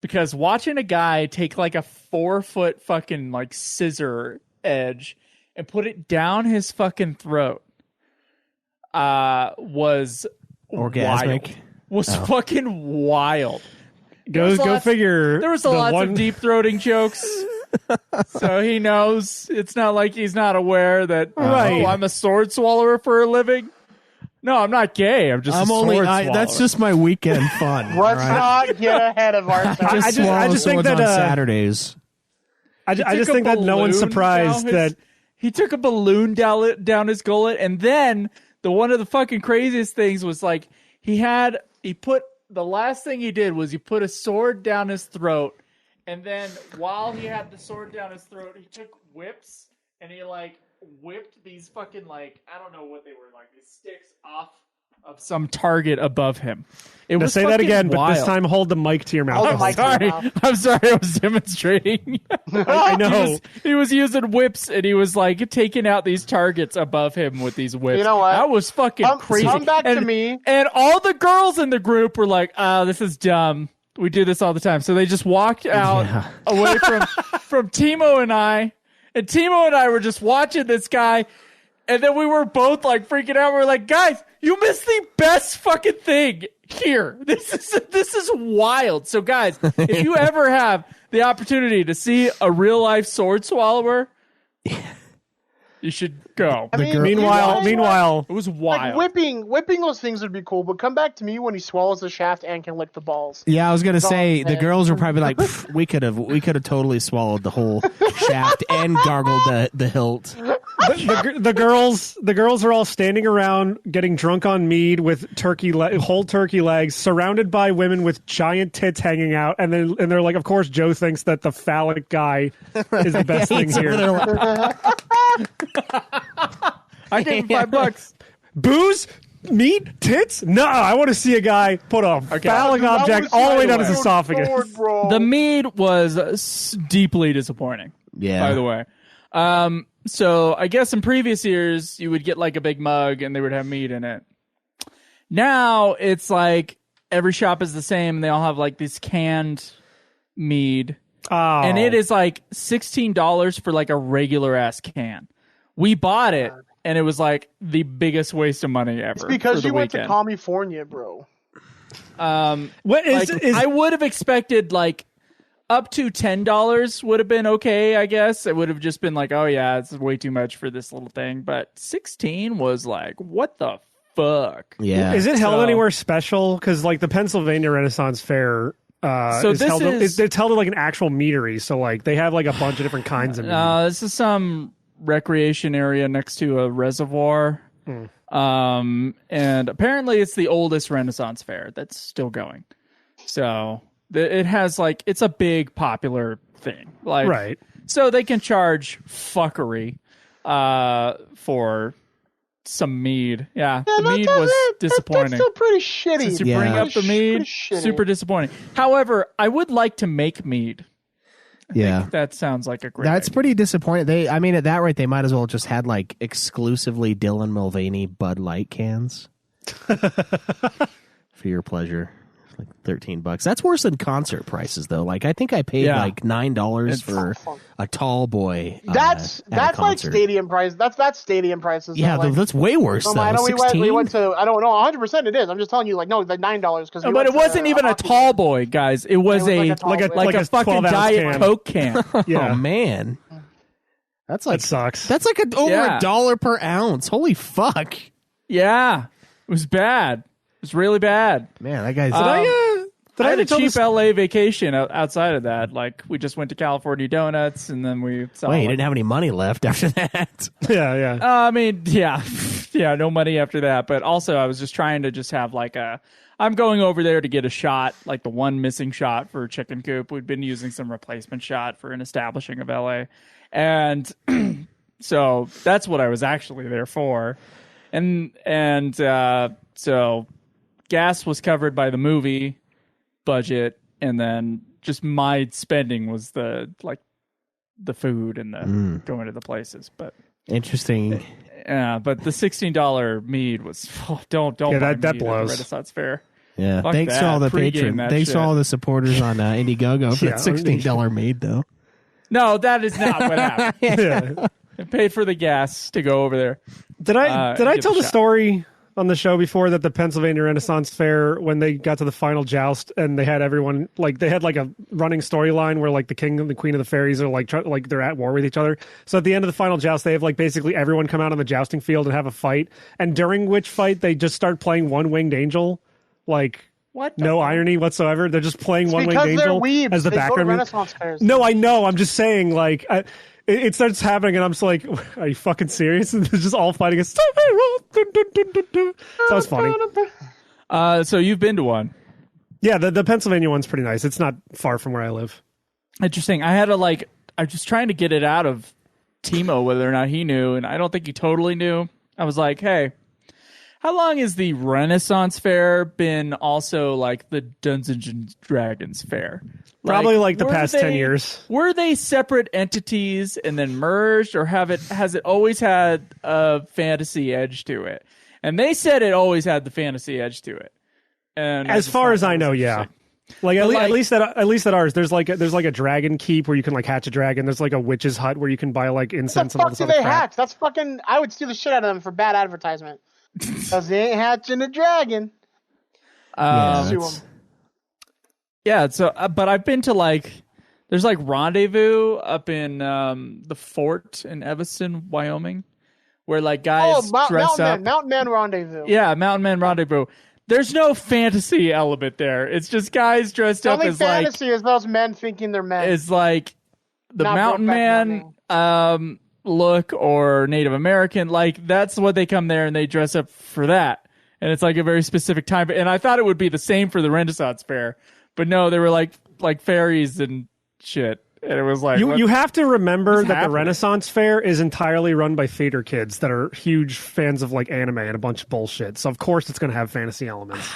Because watching a guy take like a 4-foot fucking like scissor edge and put it down his fucking throat was Orgasmic? wild. Was fucking wild. Go figure. There was lots of deep throating jokes. So he knows. It's not like he's not aware that, Right. oh, I'm a sword swallower for a living. No, I'm not gay. I'm just a sword swallower. That's just my weekend fun. Let's all not get ahead of ourselves. Just I just swallow think swords that, on Saturdays. I He just took a think that no one's balloon surprised down his- that he took a balloon down his gullet, and then one of the fucking craziest things was like the last thing he did was he put a sword down his throat, and then while he had the sword down his throat, he took whips and he like whipped these fucking like, I don't know what they were, like these sticks off of some target above him. It Now was say that fucking again, but this wild. time hold the mic to your mouth. Hold the I'm mic to your sorry. mouth. I'm sorry. I was demonstrating. I know. He was using whips, and he was like taking out these targets above him with these whips. You know what? That was fucking crazy. Come back and, to me. And all the girls in the group were like, "Oh, this is dumb. We do this all the time. So they just walked out away from Timo and I. And Timo and I were just watching this guy. And then we were both like freaking out. We were like, guys, you missed the best fucking thing here. This is wild. So guys, if you ever have the opportunity to see a real life sword swallower, you should go. I mean, Meanwhile, It was like wild. whipping those things would be cool, but come back to me when he swallows the shaft and can lick the balls. Yeah, I was gonna say all the I'm girls were probably like, "Pff, we could have totally swallowed the whole shaft and gargled the hilt. the girls are all standing around getting drunk on mead with whole turkey legs, surrounded by women with giant tits hanging out, and they're like, of course, Joe thinks that the phallic guy is the best thing here. I gave him $5. Booze, meat, tits? No, I want to see a guy put a phallic object all the way down his esophagus. The mead was deeply disappointing. Yeah. By the way. So I guess in previous years you would get like a big mug and they would have mead in it. Now it's like every shop is the same. And they all have like this canned mead. Oh. And it is like $16 for like a regular ass can. We bought it and it was like the biggest waste of money ever. It's because for the you went to weekend. California, bro. What is, Like, is I would have expected like up to $10 would have been okay, I guess. It would have just been like, oh yeah, it's way too much for this little thing. But 16 was like, what the fuck? Yeah. is it held So- anywhere special? Because like the Pennsylvania Renaissance Fair. So is this held, is- it's held at like an actual meadery, so like they have like a bunch of different kinds of mead. This is some recreation area next to a reservoir. And apparently it's the oldest Renaissance fair that's still going. So it has like, it's a big popular thing. Like, Right. So they can charge fuckery for some mead. Yeah, the mead was disappointing. That's still pretty shitty. Since you Yeah. bring up the mead, Pretty shitty. super disappointing. However, I would like to make mead. Yeah. That sounds like a great That's idea. pretty disappointing. I mean, at that rate, they might as well just had like exclusively Dylan Mulvaney Bud Light cans for your pleasure. Like $13. That's worse than concert prices, though. Like I think I paid Yeah. like $9 for a tall boy. That's at a like concert. stadium price. That's stadium prices. Yeah, like, that's way worse. I know though. we 16? went to. I don't know. 100% it is. I'm just telling you. Like no, the $9 because. But it wasn't even a tall boy, guys. It was It was a like a tall like boy. a fucking 12-ounce Diet can. Coke can. Yeah. Oh man, that's like That sucks. That's like over Yeah. $1 per ounce. Holy fuck, Yeah, it was bad. It was really bad. man! That guy's. I had a ever tell cheap this- LA vacation outside of that. Like we just went to California Donuts, and then we saw. Wait, you like- didn't have any money left after that. Yeah. I mean, yeah, yeah, no money after that. But also, I was just trying to just have like a. I'm going over there to get a shot, like the one missing shot for Chicken Coop. We'd been using some replacement shot for an establishing of LA, and so that's what I was actually there for, and so gas was covered by the movie budget, and then just my spending was the food and the going to the places. But Interesting. yeah, but the $16 mead was don't Yeah, buy that mead at blows. the Renaissance Fair. Yeah. Fuck Thanks to that. all the Pre-game patrons. that Thanks to shit. all the supporters on Indiegogo for Yeah, that $16 mead, though. No, that is not what happened. Yeah. I paid for the gas to go over there. Did I Give tell it a the shot. story on the show before that the Pennsylvania Renaissance Fair, when they got to the final joust and they had everyone like they had like a running storyline where like the king and the queen of the fairies are like like they're at war with each other. So at the end of the final joust, they have like basically everyone come out on the jousting field and have a fight. And during which fight they just start playing One Winged Angel, like. What? the No fuck? irony whatsoever. They're just playing One Winged because they're Angel weebs. as the They go to background. Renaissance fairs. No, I know. I'm just saying, like, it starts happening, and I'm just like, are you fucking serious? And they're just all fighting. So that was funny. So you've been to one. Yeah, the Pennsylvania one's pretty nice. It's not far from where I live. Interesting. I had to I'm just trying to get it out of Timo whether or not he knew, and I don't think he totally knew. I was like, hey, how long has the Renaissance Fair been also like the Dungeons and Dragons Fair? Probably like the were past 10 years. Were they separate entities and then merged, or has it always had a fantasy edge to it? And they said it always had the fantasy edge to it. And As far as I know, yeah. Like But, at least at ours, there's like a dragon keep where you can like hatch a dragon. There's like a witch's hut where you can buy like What incense the and all fuck this do other they crap. hatch? That's fucking. I would steal the shit out of them for bad advertisement. Because they ain't hatching a dragon. Yeah, Sue that's- 'em. Yeah, so but I've been to like there's like Rendezvous up in the fort in Evanston, Wyoming, where like guys dress up. Mountain Man Rendezvous. Yeah, Mountain Man Rendezvous. There's no fantasy element there. It's just guys dressed The up only as like fantasy is those men thinking they're men. is like the Not Mountain Brokeback Man look or Native American. Like that's what they come there and they dress up for that. And it's like a very specific time. And I thought it would be the same for the Renaissance Fair, but no, they were like fairies and shit. And it was like You have to remember what's that the happening? Renaissance Fair is entirely run by theater kids that are huge fans of like anime and a bunch of bullshit. So of course it's going to have fantasy elements.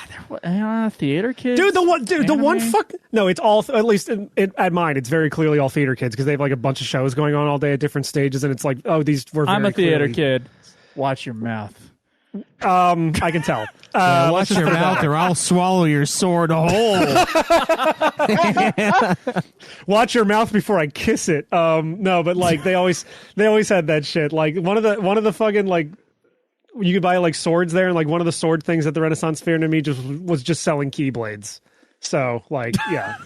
theater kids. The one Anime? fuck. No, it's all at least at mine. It's very clearly all theater kids because they have like a bunch of shows going on all day at different stages, and it's like, oh, these were. I'm very a theater clearly- kid. Watch your mouth. I can tell. Yeah, watch your mouth or I'll swallow your sword whole. Watch your mouth before I kiss it. No, but like they always had that shit. Like one of the fucking like you could buy like swords there, and like one of the sword things at the Renaissance Fair to me was just selling keyblades. So like yeah.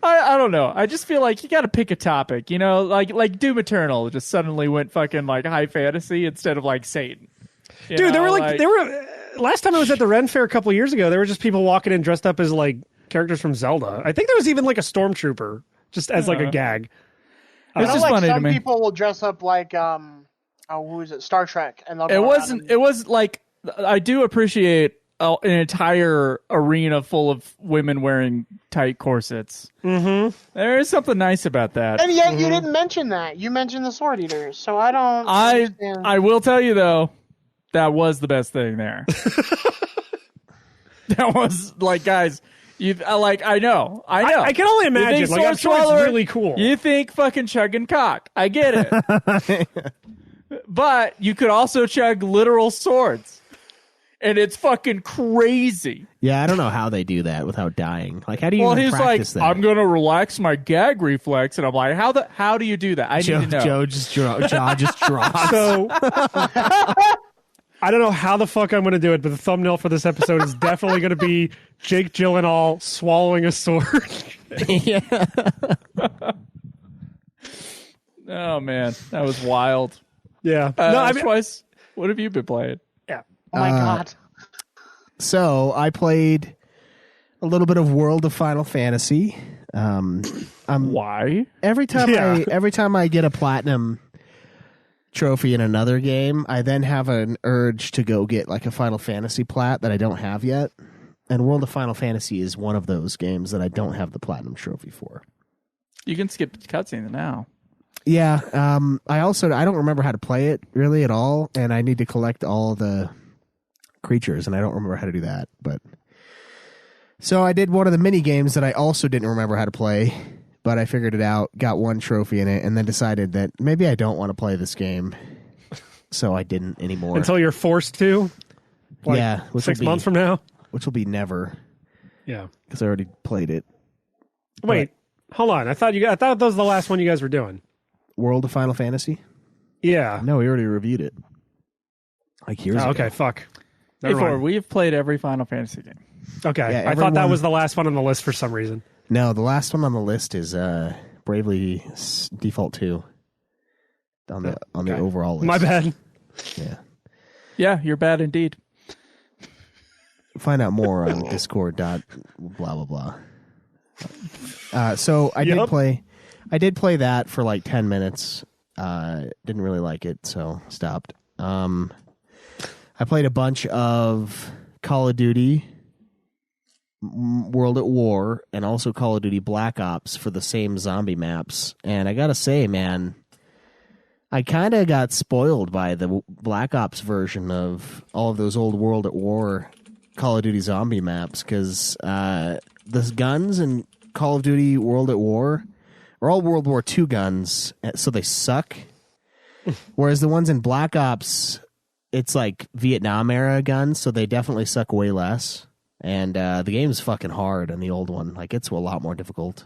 I don't know. I just feel like you got to pick a topic. You know, like Doom Eternal just suddenly went fucking like high fantasy instead of like Satan. You Dude, know, there were last time I was at the Ren Fair a couple years ago, there were just people walking in dressed up as like characters from Zelda. I think there was even like a stormtrooper just as like a gag. It's I just know, like funny to some me. people will dress up like who is it? Star Trek, and they'll go It around wasn't. and- It was like I do appreciate an entire arena full of women wearing tight corsets. Mm-hmm. There is something nice about that. And yet you didn't mention that. You mentioned the sword eaters, so I don't. understand. I will tell you though, that was the best thing there. That was like, guys, you like. I know. I can only You imagine. think Like I'm Sword sure it's Swallower- really cool. You think fucking chugging cock? I get it. But you could also chug literal swords, and it's fucking crazy. Yeah, I don't know how they do that without dying. Like, how do you Well, even he's like, practice that? I'm gonna relax my gag reflex, and I'm like, how do you do that? I Joe, need to know. Joe just jaw just drops. So I don't know how the fuck I'm going to do it, but the thumbnail for this episode is definitely going to be Jake Gyllenhaal swallowing a sword. Yeah. Oh man, that was wild. Yeah. No, I mean, Twice. What have you been playing? yeah. Oh my god. So I played a little bit of World of Final Fantasy. Why? Every time Yeah. I get a platinum trophy in another game, I then have an urge to go get like a Final Fantasy plat that I don't have yet. And World of Final Fantasy is one of those games that I don't have the platinum trophy for. You can skip the cutscene now. Yeah, I don't remember how to play it really at all, and I need to collect all the creatures, and I don't remember how to do that. But so I did one of the mini games that I also didn't remember how to play, but I figured it out, got one trophy in it, and then decided that maybe I don't want to play this game, so I didn't anymore. Until you're forced to. Like yeah, 6 months from now. which will be never, Yeah. because I already played it. Wait, hold on. I thought that was the last one you guys were doing. World of Final Fantasy? Yeah. No, we already reviewed it. Like years ago. Okay, fuck. Never Before, mind. we've played every Final Fantasy game. Okay. Yeah, I thought that everyone- was the last one on the list for some reason. No, the last one on the list is Bravely Default 2 on the Okay. overall list. My bad. Yeah. Yeah, you're bad indeed. Find out more on Discord. Blah blah blah. So I Yep. did play that for like 10 minutes. Didn't really like it, so stopped. I played a bunch of Call of Duty World at War and also Call of Duty Black Ops for the same zombie maps. And I gotta say, man, I kind of got spoiled by the Black Ops version of all of those old World at War Call of Duty zombie maps, because the guns in Call of Duty World at War are all World War II guns, so they suck. Whereas the ones in Black Ops, it's like Vietnam era guns, so they definitely suck way less. And the game's fucking hard on the old one. Like, it's a lot more difficult.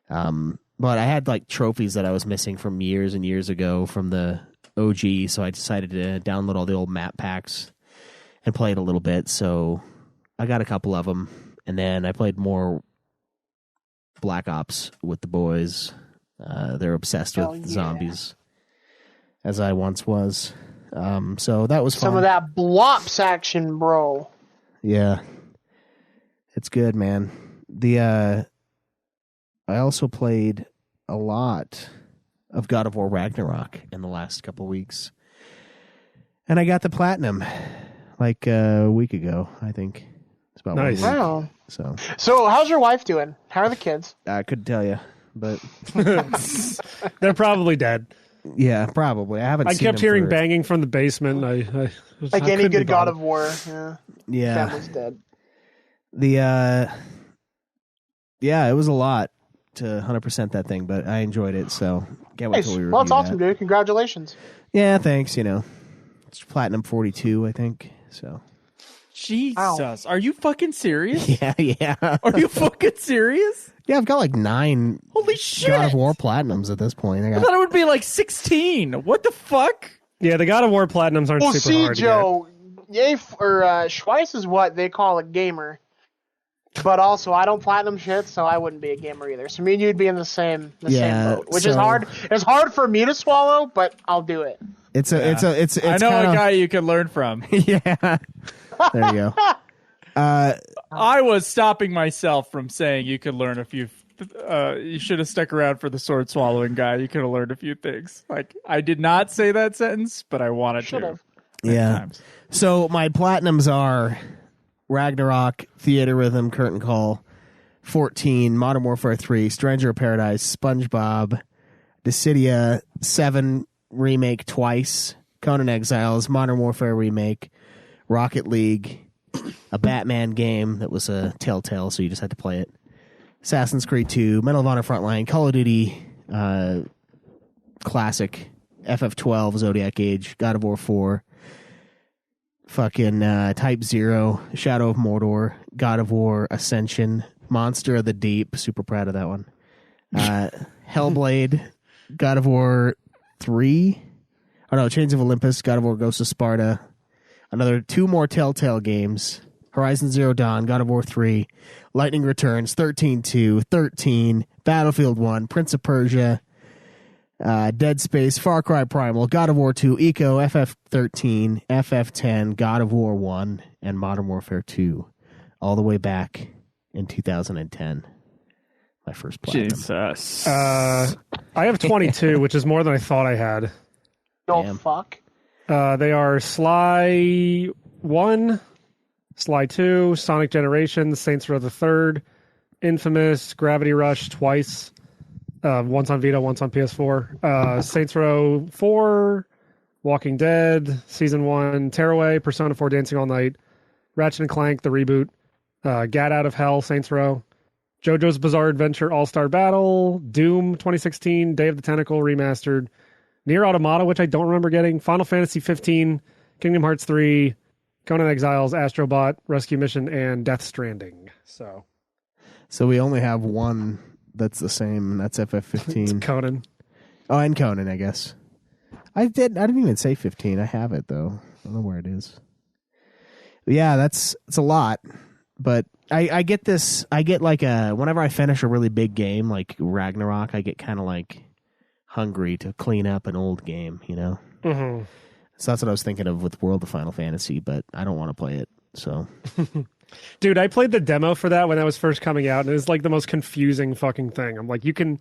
But I had, like, trophies that I was missing from years and years ago from the OG, so I decided to download all the old map packs and play it a little bit. So I got a couple of them, and then I played more Black Ops with the boys. They're obsessed with zombies, as I once was. So that was fun. Some of that blops action, bro. Yeah. It's good, man. I also played a lot of God of War Ragnarok in the last couple weeks. And I got the platinum like a week ago, I think. It's about Nice. 1 week. Wow. So how's your wife doing? How are the kids? I couldn't tell you, but They're probably dead. yeah, probably. I haven't I seen kept them hearing for- banging from the basement. I Like any couldn't be good God bothered. of War. Yeah. Yeah. Family's dead. Yeah, it was a lot to 100% that thing, but I enjoyed it, so can't wait Nice. till we review Well, that's awesome, that. dude. Congratulations. Yeah, thanks, It's platinum 42, I think, so. Jesus, are you fucking serious? Yeah. Are you fucking serious? Yeah, I've got like 9 Holy shit! God of War platinums at this point. I thought it would be like 16. What the fuck? Yeah, the God of War platinums aren't Well, super see, hard Joe, Schweiss is what they call a gamer. But also, I don't platinum shit, so I wouldn't be a gamer either. So me and you'd be in the same boat, which is hard. It's hard for me to swallow, but I'll do it. It's I know kinda, a guy you can learn from. Yeah. There you go. I was stopping myself from saying you could learn a few. You should have stuck around for the sword swallowing guy. You could have learned a few things. Like, I did not say that sentence, but I wanted Should to. have. Yeah. Times. So my platinums are Ragnarok, Theater Rhythm, Curtain Call, 14, Modern Warfare 3, Stranger of Paradise, SpongeBob, Dissidia, 7 remake twice, Conan Exiles, Modern Warfare remake, Rocket League, a Batman game that was a Telltale, so you just had to play it, Assassin's Creed 2, Medal of Honor Frontline, Call of Duty, Classic, FF12, Zodiac Age, God of War 4, fucking Type 0, Shadow of Mordor, God of War Ascension, Monster of the Deep, super proud of that one, Hellblade, God of War 3, Chains of Olympus, God of War Ghost of Sparta, another 2 more Telltale games, Horizon Zero Dawn, God of War 3, Lightning Returns, 13-2, 13, Battlefield 1, Prince of Persia, Dead Space, Far Cry Primal, God of War 2, Eco, FF13, FF10, God of War 1, and Modern Warfare 2, all the way back in 2010. My first platinum. Jesus. I have 22, which is more than I thought I had. Oh, Damn. fuck. They are Sly 1, Sly 2, Sonic Generations, Saints Row the Third, Infamous, Gravity Rush twice. Once on Vita, once on PS4. Saints Row 4, Walking Dead, Season 1, Tearaway, Persona 4 Dancing All Night, Ratchet and Clank, the reboot, Gat Out of Hell, Saints Row, JoJo's Bizarre Adventure All-Star Battle, Doom 2016, Day of the Tentacle Remastered, Nier Automata, which I don't remember getting, Final Fantasy 15, Kingdom Hearts 3, Conan Exiles, Astrobot, Rescue Mission, and Death Stranding. So we only have one that's the same, and that's FF15. it's Conan. Oh, and Conan, I guess. I didn't even say 15. I have it, though. I don't know where it is. But yeah, it's a lot. But I get this. I get like whenever I finish a really big game, like Ragnarok, I get kind of like hungry to clean up an old game, Mm-hmm. So that's what I was thinking of with World of Final Fantasy, but I don't want to play it, so. Dude, I played the demo for that when that was first coming out, and it was like the most confusing fucking thing. I'm like, you can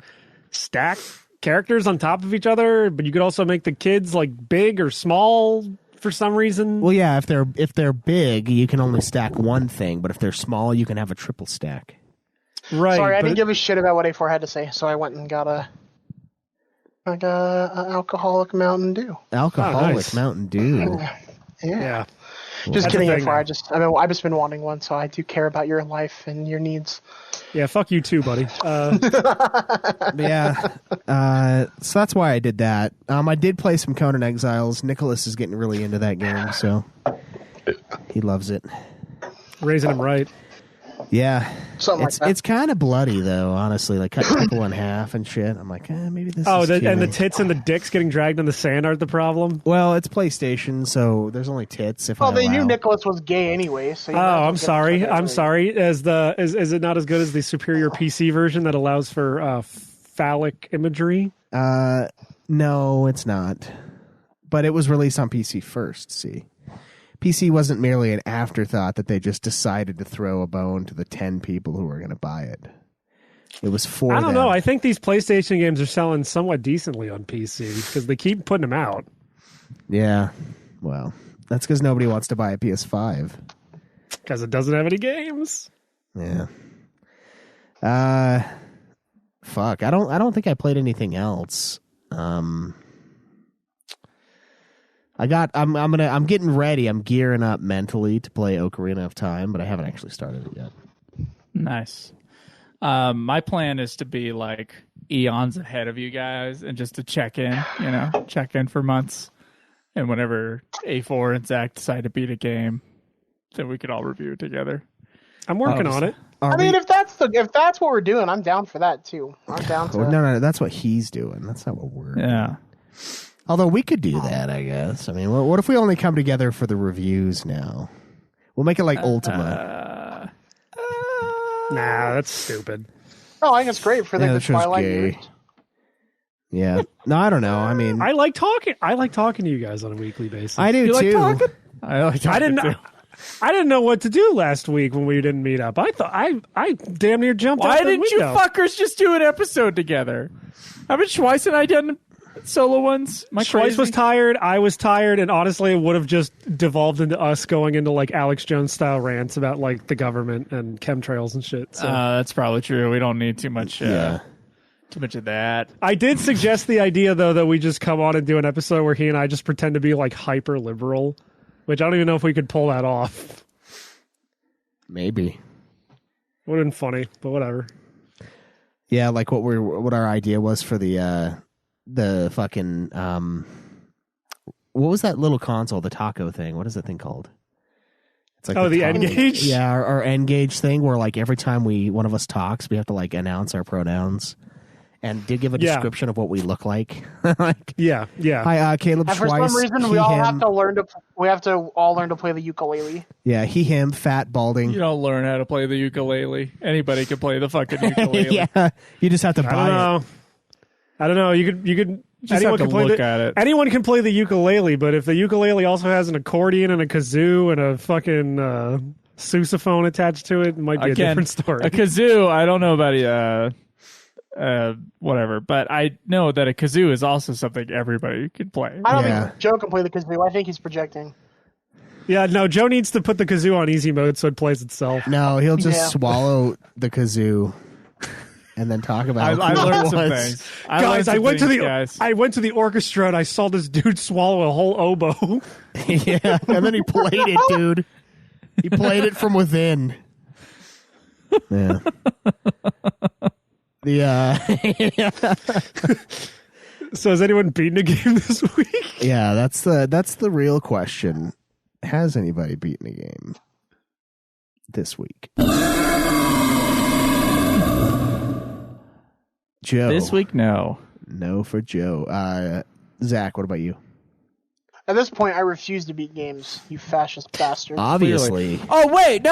stack characters on top of each other, but you could also make the kids like big or small for some reason. Well, yeah, if they're big, you can only stack one thing, but if they're small, you can have a triple stack. Right. Sorry, I but- didn't give a shit about what A4 had to say, so I went and got a alcoholic Mountain Dew. Alcoholic nice. Mountain Dew. Yeah. Just That's kidding, the thing. A4. I've just been wanting one, so I do care about your life and your needs. Yeah, fuck you too, buddy. Yeah. So that's why I did that. I did play some Conan Exiles. Nicholas is getting really into that game, so he loves it. Raising him right. Yeah. Something It's like that. it's kind of bloody though, honestly. Like cut people in half and shit. I'm like, maybe this. Oh, is too and the many. tits and the dicks getting dragged in the sand aren't the problem. Well, it's PlayStation, so there's only tits. If Well, I they knew allow. Nicholas was gay anyway. So Oh, I'm sorry. I'm sorry. Is it not as good as the superior PC version that allows for phallic imagery? No, it's not. But it was released on PC first. See, PC wasn't merely an afterthought that they just decided to throw a bone to the 10 people who were going to buy it. It was for. I don't them. know. I think these PlayStation games are selling somewhat decently on PC because they keep putting them out. Yeah. Well, that's because nobody wants to buy a PS5. Because it doesn't have any games. Yeah. Fuck. I don't think I played anything else. I'm getting ready. I'm gearing up mentally to play Ocarina of Time, but I haven't actually started it yet. Nice. My plan is to be like eons ahead of you guys and just to check in for months. And whenever A4 and Zach decide to beat a game, then we could all review it together. I'm working on it. I mean, if that's what we're doing, I'm down for that too. I'm down to. No, that's what he's doing. That's not what we're doing. Yeah. Although we could do that, I guess. I mean, what if we only come together for the reviews now? We'll make it like Ultima. Nah, that's stupid. Oh, I think it's great for Yeah, the that show's Twilight gay. years. Yeah. No, I don't know. I mean, I like talking to you guys on a weekly basis. I do You like too. talking? I like talking I too. didn't know what to do last week when we didn't meet up. I thought I damn near jumped Why out the didn't you window. fuckers just do an episode together? Haven't Schweiss and I done solo ones? Am I Schweiss crazy? was tired, I was tired, and honestly, it would have just devolved into us going into like Alex Jones style rants about like the government and chemtrails and shit. So That's probably true. We don't need too much. Too much of that. I did suggest the idea though that we just come on and do an episode where he and I just pretend to be like hyper liberal, which I don't even know if we could pull that off. Maybe. Would have been funny, but whatever. Yeah, like what our idea was for the fucking what was that little console, the taco thing? What is that thing called? It's like the taco- N-Gage? Yeah, our N-Gage thing where like every time one of us talks, we have to like announce our pronouns and did give a Yeah. description of what we look like. Like, Yeah. hi, Caleb And for Schweiss. some reason, he, we all him. have to learn to. We have to all learn to play the ukulele. Yeah, he, him, fat, balding. You don't learn how to play the ukulele. Anybody can play the fucking ukulele. Yeah, you just have to buy I don't know. You could. Just anyone have to can play look at it. Anyone can play the ukulele, but if the ukulele also has an accordion and a kazoo and a fucking sousaphone attached to it, it might be a different story. A kazoo, I don't know about whatever, but I know that a kazoo is also something everybody can play. I don't Yeah. think Joe can play the kazoo. I think he's projecting. Yeah, no, Joe needs to put the kazoo on easy mode so it plays itself. No, he'll just Yeah. swallow the kazoo and then talk about I who it learned some was. things. Guys, I went to the guys. orchestra and I saw this dude swallow a whole oboe. Yeah, and then he played it, dude. He played it from within. Yeah. So has anyone beaten a game this week? Yeah, that's the real question. Has anybody beaten a game this week? Joe. This week, no. No for Joe. Zach, what about you? At this point, I refuse to beat games. You fascist bastard. Obviously. Oh, wait.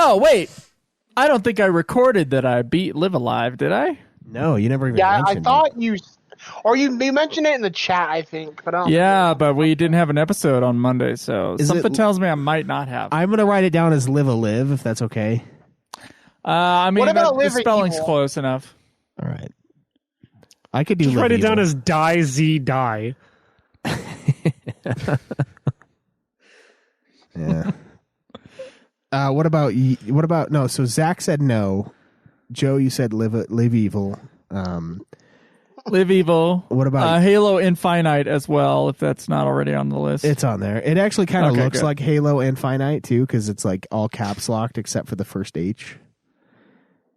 I don't think I recorded that I beat Live Alive, did I? No, you never even Yeah, I mentioned thought it. you mentioned it in the chat. I think, but I don't Yeah, but we didn't have an episode on Monday, so Is something it- tells me I might not have. I'm going to write it down as Live a Live, if that's okay. I mean, What about the Live spelling's Evil? close enough. All right. I could do Just Live write it down Evil. as die Z die. Yeah. What about no? So Zach said no. Joe, you said live evil. Live Evil. What about Halo Infinite as well, if that's not already on the list. it's on there? It actually kind of Okay, looks good. like Halo Infinite too, because it's like all caps locked except for the first H.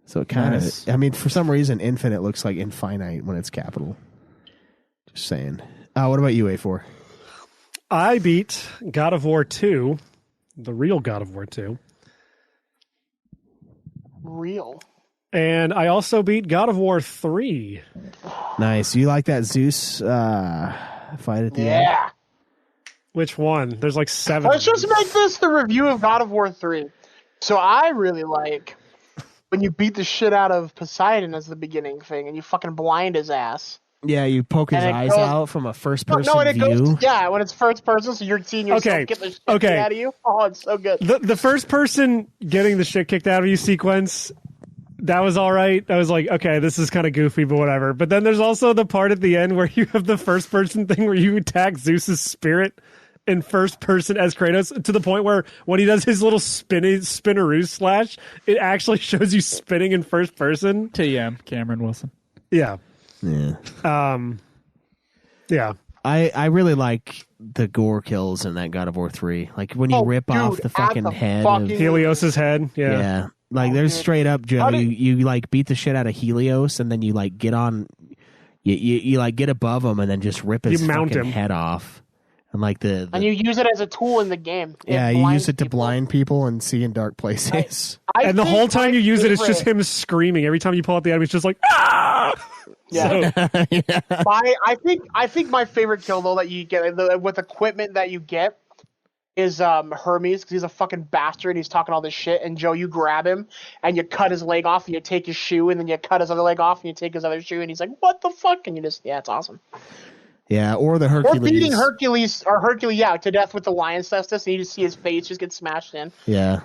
So it kind of, Nice. I mean, for some reason, Infinite looks like Infinite when it's capital. Just saying. What about you, A4? I beat God of War 2, the real God of War 2. Real. And I also beat God of War 3. Nice. You like that Zeus fight at the end? Yeah. Which one? There's like 7. Let's just make this the review of God of War 3. So I really like when you beat the shit out of Poseidon as the beginning thing and you fucking blind his ass. Yeah, you poke his And it eyes goes- out from a first-person and it view. goes, when it's first person, so you're seeing yourself Okay, get the shit okay. out of you. Oh, it's so good. The first person getting the shit kicked out of you sequence, that was all right. I was like, okay, this is kind of goofy, but whatever. But then there's also the part at the end where you have the first person thing where you attack Zeus's spirit in first person as Kratos, to the point where when he does his little spinneroo slash, it actually shows you spinning in first person. TM, Cameron Wilson. Yeah. Yeah. Yeah. I really like the gore kills in that God of War 3. Like when you Oh, rip off dude, the fucking at the head fucking- of... Helios's head. Yeah. Yeah. Like there's dude. straight up, Joe, How did- you like beat the shit out of Helios and then you like get on... You like get above him and then just rip his You mount fucking him. head off. And like the And you use it as a tool in the game. yeah, you blinds use it to people. blind people and see in dark places. I And the think whole time my you use it, it's just favorite- him screaming. Every time you pull out the enemy, it's just like, ah! Yeah. So, I think my favorite kill though that you get with equipment that you get is Hermes, because he's a fucking bastard. He's talking all this shit, and Joe, you grab him and you cut his leg off, and you take his shoe, and then you cut his other leg off, and you take his other shoe, and he's like, "What the fuck?" And you just, it's awesome. Yeah, or the Or Hercules. beating Hercules to death with the lion's testis, and you just see his face just get smashed in. Yeah,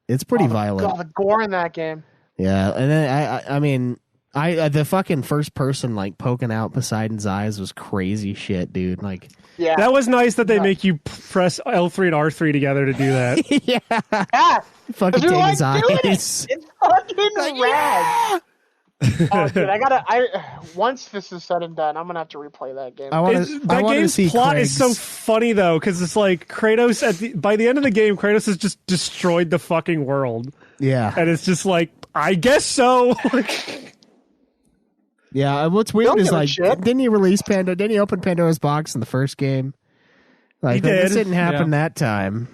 it's pretty violent. God, the gore in that game. Yeah, and then I mean, the fucking first person like poking out Poseidon's eyes was crazy shit, dude. Like, Yeah, that was nice that they make you press L3 and R3 together to do that. yeah. fucking You're take like his doing eyes. it. It's fucking rad. Oh, dude, once this is said and done, I'm gonna have to replay that game. I want That to game's see plot Craig's. is so funny though, because it's like Kratos by the end of the game, Kratos has just destroyed the fucking world, Yeah, and it's just like, I guess so. yeah. What's weird Don't is give a like, shit. didn't he release Panda? Didn't he open Pandora's box in the first game? Like, He this did. didn't happen that time.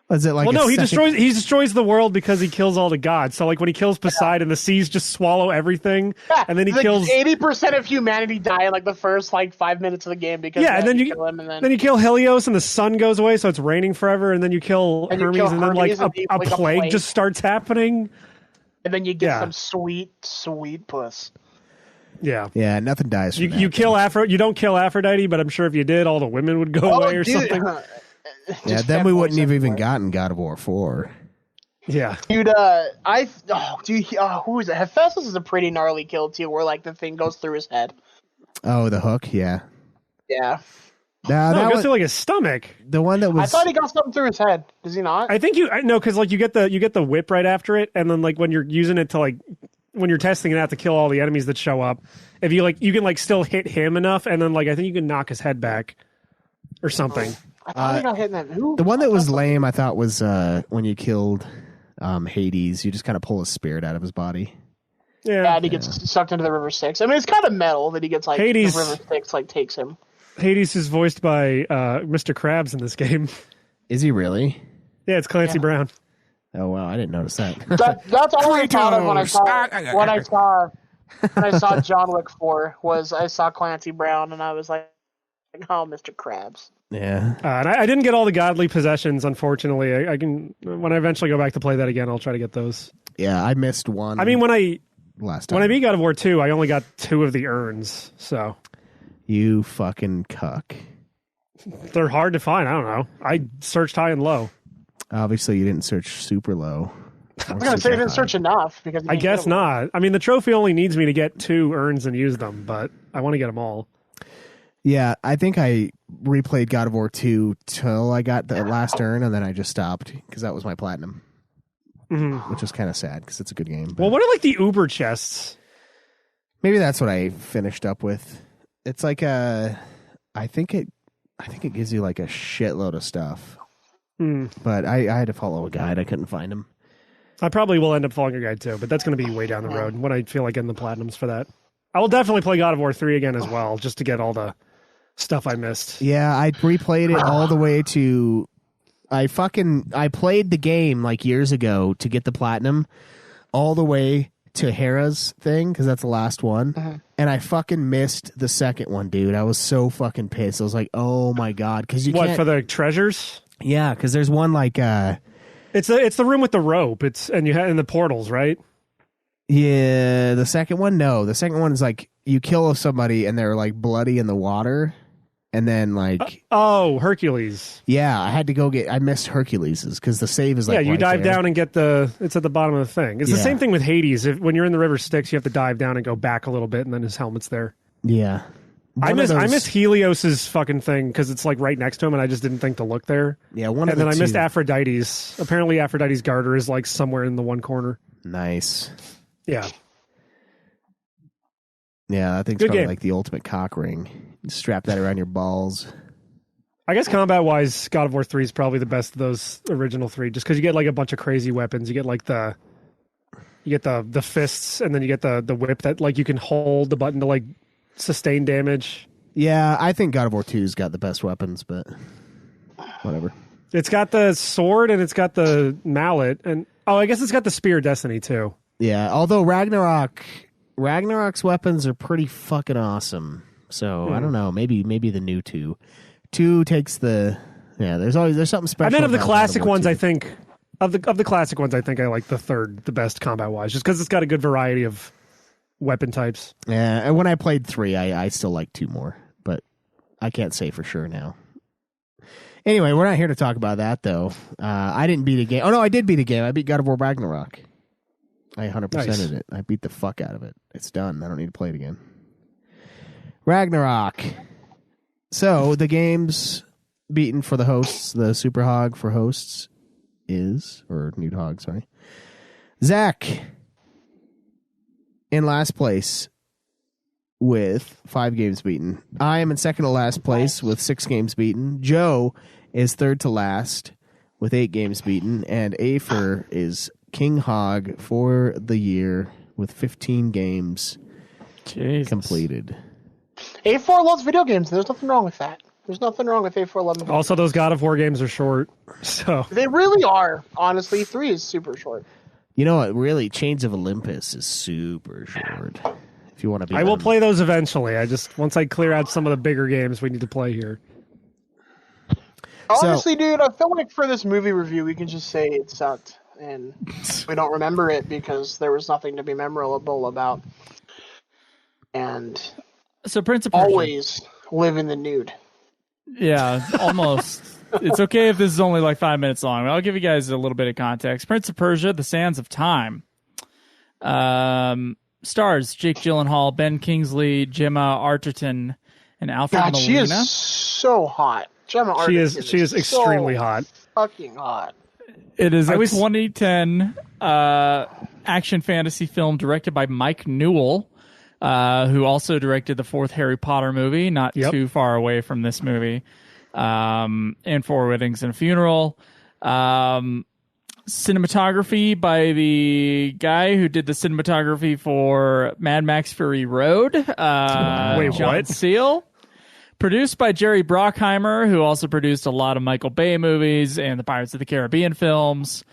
Was it like? Well, a no, he second- destroys the world because he kills all the gods. So like when he kills Poseidon, the seas just swallow everything, and then he kills. 80% of humanity die in like the first 5 minutes of the game because Yeah, and then you kill him, and then you kill Helios, and the sun goes away, so it's raining forever. And then you kill And you Hermes, kill and then like Hermes, and a like a plague plague. just starts happening. and then you get Yeah. some sweet puss. Yeah. Yeah, nothing dies. From You kill You don't kill Aphrodite, but I'm sure if you did, all the women would go away or something. Yeah, then we wouldn't have even gotten God of War 4. Yeah. Dude, who is it? Hephaestus is a pretty gnarly kill too, where like the thing goes through his head. Oh, the hook. Yeah. Yeah, Now No, it that goes was through like his stomach. the one that I was. thought he got something through his head. Does he not? I think because like you get the whip right after it, and then like when you're using it to like when you're testing it out to kill all the enemies that show up, if you like you can like still hit him enough, and then like I think you can knock his head back or something. I thought he got hit in that. Who? The one that was lame, I thought, was when you killed Hades. You just kind of pull his spirit out of his body. Yeah, and he gets sucked into the River Styx. I mean, it's kind of metal that he gets like Hades- the River Styx takes him. Hades is voiced by Mr. Krabs in this game. Is he really? Yeah, it's Clancy Brown. Oh wow, I didn't notice that. That's all I thought of when I saw John Wick 4 was I saw Clancy Brown and I was like, oh, Mr. Krabs. Yeah. And I didn't get all the godly possessions, unfortunately. I can when I eventually go back to play that again, I'll try to get those. Yeah, I missed one. I mean, when I last time. when I beat God of War 2, I only got 2 of the urns, so You fucking cuck. they're hard to find. I don't know. I searched high and low. Obviously, you didn't search super low. I was going to say you didn't search enough because you I didn't guess get them. not. I mean, the trophy only needs me to get 2 urns and use them, but I want to get them all. Yeah, I think I replayed God of War 2 till I got the last urn, and then I just stopped because that was my platinum, which was kind of sad because it's a good game. But Well, what are like the Uber chests? maybe that's what I finished up with. It's like I think it gives you like a shitload of stuff, but I had to follow a guide. I couldn't find him. I probably will end up following a guide too, but that's going to be way down the road when I feel like getting the platinums for that. I will definitely play God of War 3 again as well, just to get all the stuff I missed. Yeah, I replayed it all the way to. I played the game like years ago to get the platinum, all the way to Hera's thing because that's the last one, and I fucking missed the second one, dude. I was so fucking pissed. I was like, oh my god, because you can't... for the treasures? Yeah, because there's one like it's the room with the rope. And you have in the portals, right? Yeah, the second one, no. The second one is like you kill somebody and they're like bloody in the water, and then like Hercules. Yeah, I missed Hercules's because the save is like you right dive there. down and get it's at the bottom of the thing. It's the same thing with Hades. When you're in the river Styx, you have to dive down and go back a little bit, and then his helmet's there. Yeah, I miss Helios's fucking thing because it's like right next to him, and I just didn't think to look there. Yeah, and then I missed Aphrodite's. Apparently, Aphrodite's garter is like somewhere in the one corner. Nice. Yeah. Yeah, I think it's probably like the ultimate cock ring. You strap that around your balls. I guess combat-wise, God of War 3 is probably the best of those original three, just because you get like a bunch of crazy weapons. You get like the fists, and then you get the whip that like you can hold the button to like sustain damage. Yeah, I think God of War 2's got the best weapons, but whatever. It's got the sword and it's got the mallet, and I guess it's got the spear of destiny too. Yeah, although Ragnarok's weapons are pretty fucking awesome. So I don't know, maybe the new 2. 2 takes the there's something special. And then of the classic ones, 2. I think of the classic ones, I think I like the third the best combat wise, just because it's got a good variety of weapon types. Yeah, and when I played 3, I still like 2 more, but I can't say for sure now. Anyway, we're not here to talk about that though. I didn't beat a game. Oh no, I did beat a game. I beat God of War Ragnarok. I 100%ed it. I beat the fuck out of it. It's done. I don't need to play it again. Ragnarok. So the game's beaten for the hosts. The Super Hog for hosts is, or Newt Hog, sorry. Zach in last place with 5 games beaten. I am in second to last place with 6 games beaten. Joe is third to last with 8 games beaten. And Afer is King Hog for the year with 15 games completed. A4 loves video games. There's nothing wrong with that. There's nothing wrong with A4 loving video Also, those God of War games are short. So They really are. Honestly, 3 is super short. You know what? Really, Chains of Olympus is super short. If you want to be, I will play those eventually. Once I clear out some of the bigger games we need to play here. Honestly, dude, I feel like for this movie review, we can just say it sucked. And we don't remember it because there was nothing to be memorable about. And So Prince of Persia. always live in the nude. Yeah, almost. It's okay if this is only like 5 minutes long. I'll give you guys a little bit of context. Prince of Persia, The Sands of Time. Stars Jake Gyllenhaal, Ben Kingsley, Gemma Arterton, and Alfred God, Molina. she is so hot. Gemma Arterton She is extremely hot. Fucking hot. It is a 2010 action fantasy film directed by Mike Newell, who also directed the 4th Harry Potter movie, not too far away from this movie, and 4 Weddings and a Funeral. Cinematography by the guy who did the cinematography for Mad Max Fury Road, Wait, John what? Seal. Produced by Jerry Bruckheimer, who also produced a lot of Michael Bay movies and the Pirates of the Caribbean films.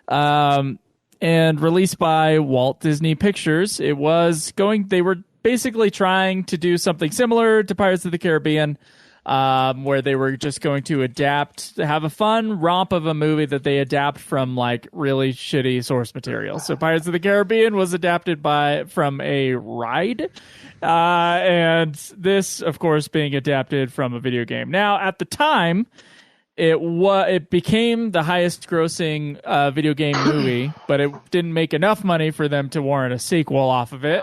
And released by Walt Disney Pictures. They were basically trying to do something similar to Pirates of the Caribbean, where they were just going to have a fun romp of a movie that they adapt from like really shitty source material. So Pirates of the Caribbean was adapted from a ride, and this, of course, being adapted from a video game. Now, at the time, it became the highest grossing video game movie, but it didn't make enough money for them to warrant a sequel off of it.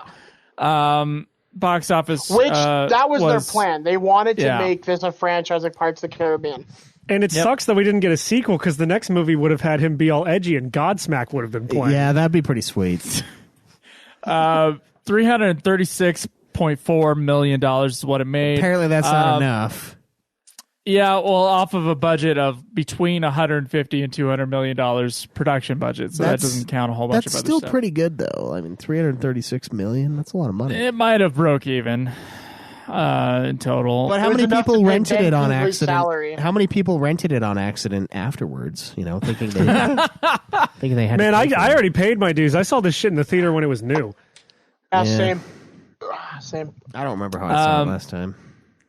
Box office, Which, that was their plan. They wanted to make this a franchise like Pirates of the Caribbean. And it sucks that we didn't get a sequel because the next movie would have had him be all edgy and Godsmack would have been playing. Yeah, that'd be pretty sweet. $336.4 million is what it made. Apparently that's not enough. Yeah, well, off of a budget of between $150 and $200 million production budget, so that doesn't count a whole bunch of other stuff. That's still pretty good, though. I mean, $336 million, that's a lot of money. It might have broke even. in total. But It how was many enough people to pay rented Ben it on Kingsley's accident? salary. How many people rented it on accident afterwards? You know, thinking they thinking they had. Man, to I pay for it. already paid my dues. I saw this shit in the theater when it was new. Yeah, Yeah. Same. I don't remember how I saw it last time.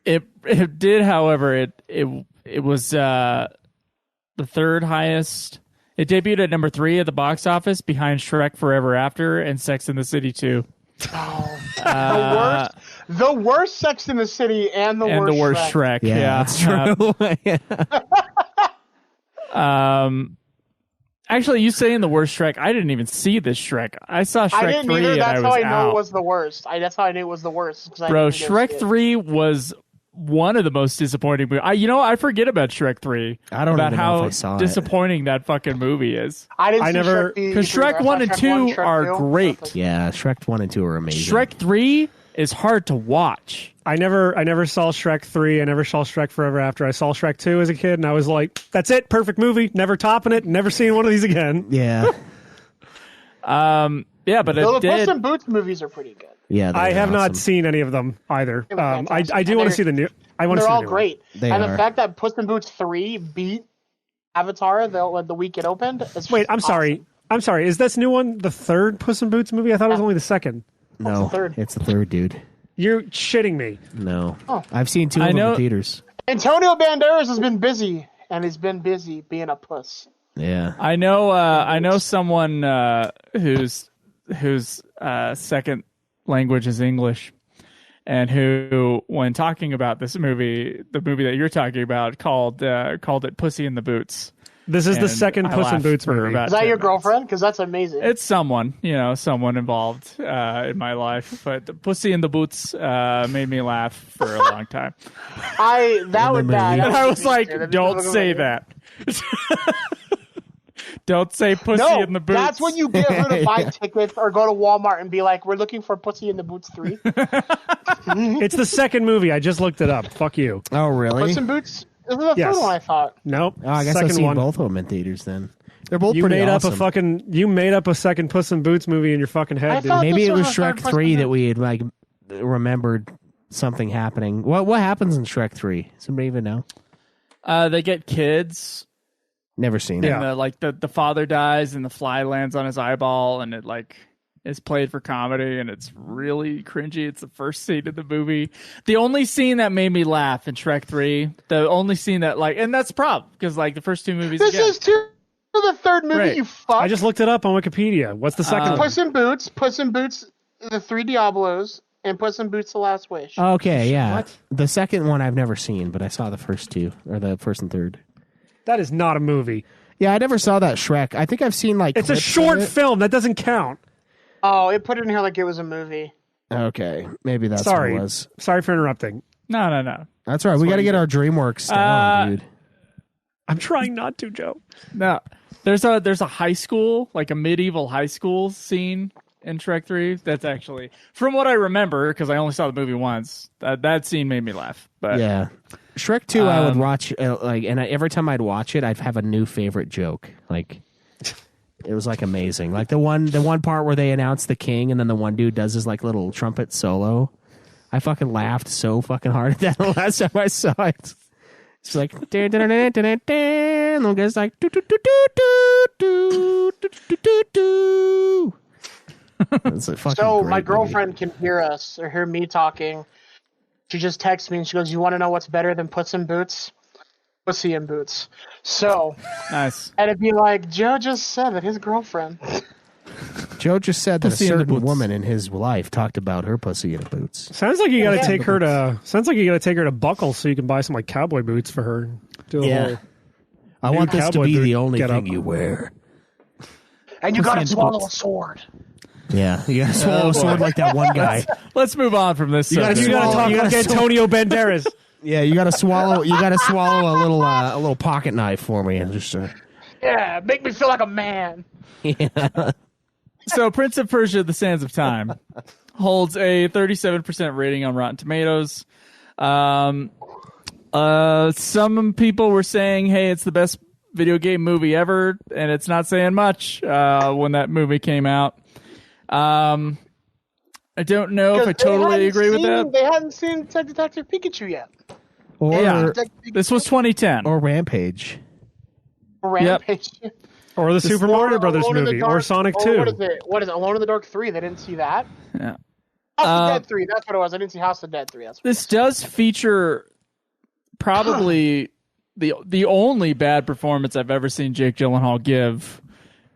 It did, however, it was the third highest. It debuted at number 3 at the box office, behind Shrek Forever After and Sex and the City 2. The worst Sex in the City and the worst Shrek. Yeah, that's true. Actually, you saying the worst Shrek, I didn't even see this Shrek. I saw Shrek I didn't 3 either. and That's I how was I know out. it was the worst. That's how I knew it was the worst. 'Cause I Bro, didn't go Shrek see it. 3 was one of the most disappointing movies. I forget about Shrek 3. I don't about even know how if I saw it. disappointing that fucking movie is. I didn't I see never- Shrek Because Shrek 1 and 2 are great. Yeah, Shrek 1 and 2 are amazing. Shrek 3 is hard to watch. I never saw Shrek 3. I never saw Shrek Forever After. I saw Shrek 2 as a kid, and I was like, that's it. Perfect movie. Never topping it. Never seeing one of these again. Yeah, Yeah, but The it Puss did. in Boots movies are pretty good. yeah. I they're have not awesome. seen any of them either. They were fantastic. I do And want to they're- see the new. I want to They're see the all new one. great. They and are. the fact that Puss in Boots 3 beat Avatar the week it opened. Is Wait, I'm sorry. awesome. I'm sorry. Is this new one the third Puss in Boots movie? I thought it was only the second. No, the third? it's the third, dude. You're shitting me. No, Oh. I've seen 2 of I them know- in theaters. Antonio Banderas has been busy, and he's been busy being a puss. Yeah, I know someone whose second language is English, and who, when talking about this movie, the movie that you're talking about, called it "Pussy in the Boots." This is the And second I Puss in laughed Boots for movie. about Is that 10 your minutes. girlfriend? Because that's amazing. It's someone involved in my life, but the "Pussy in the Boots" made me laugh for a long time. that would that. And I was like, "Don't say that." Don't say "Pussy No, in the Boots." that's when you get her to buy tickets or go to Walmart and be like, "We're looking for Pussy in the Boots 3." It's the second movie. I just looked it up. Fuck you. Oh, really? Puss in Boots. This is the Yes. third one I thought. Nope. Oh, I guess second I've seen one. both of them in theaters. Then they're both You pretty made awesome. You made up a second Puss in Boots movie in your fucking I head, dude. thought- Maybe this it was was the third Shrek Puss in 3 that Boots. we had remembered something happening. What happens in Shrek 3? Somebody even know? they get kids. Never seen Yeah. it. The father dies and the fly lands on his eyeball, and it is played for comedy, and it's really cringy. It's the first scene of the movie. The only scene that made me laugh in Shrek 3, the only scene that and that's the problem, because the first two movies. This again, is the third movie. Right. You fuck. I just looked it up on Wikipedia. What's the second one? Puss in Boots, the Three Diablos, and Puss in Boots: The Last Wish. Okay, yeah. What? The second one I've never seen, but I saw the first two, or the first and third. That is not a movie. Yeah, I never saw that Shrek. I think I've seen It's a clips of short it. film. That doesn't count. Oh, it put it in here like it was a movie. Okay, maybe that's Sorry. what it was. Sorry for interrupting. no. That's right. We got to get our DreamWorks down, dude. I'm trying not to, Joe. No, there's a high school, like a medieval high school scene in Shrek 3. That's actually, from what I remember, because I only saw the movie once, that scene made me laugh. But Yeah, Shrek 2. I would watch every time I'd watch it, I'd have a new favorite joke. It was amazing. The one part where they announce the king, and then the one dude does his little trumpet solo. I fucking laughed so fucking hard at that the last time I saw it. It's like and the guy's like do do do do do do do do do. It's a fucking So great my movie. girlfriend can hear us or hear me talking. She just texts me and she goes, "You want to know what's better than Puss in Boots? Pussy in Boots." So, nice. and it'd be like, Joe just said that his girlfriend. Joe just said that a Pussy in the certain boots. woman in his life talked about her pussy in boots. Sounds like you got to take her to. Sounds like you got to take her to Buckle so you can buy some cowboy boots for her. Do a whole I New want this to cowboy be boot the only get thing up. you wear. And you Pussy gotta in swallow Boots. a sword. Yeah, you gotta swallow a sword like that one guy. Let's move on from this. You gotta subject. You got to Swallow- talk you like gotta Antonio Banderas. Yeah, you gotta swallow. You gotta swallow a little pocket knife for me, and just Yeah, make me feel like a man. So, Prince of Persia: The Sands of Time holds a 37% rating on Rotten Tomatoes. Some people were saying, "Hey, it's the best video game movie ever," and it's not saying much when that movie came out. I don't know if I Because they totally hadn't agree with seen- that. They hadn't seen Detective Pikachu yet. Or Yeah. Detective This was 2010. or Rampage. Rampage. Or the Super Mario Brothers Alone in the movie, or Dark- Sonic or 2. What is it? What is it? Alone in the Dark 3. They didn't see that. Yeah. House of Dead 3. That's what it was. I didn't see House of Dead 3. That's what This does feature probably the only bad performance I've ever seen Jake Gyllenhaal give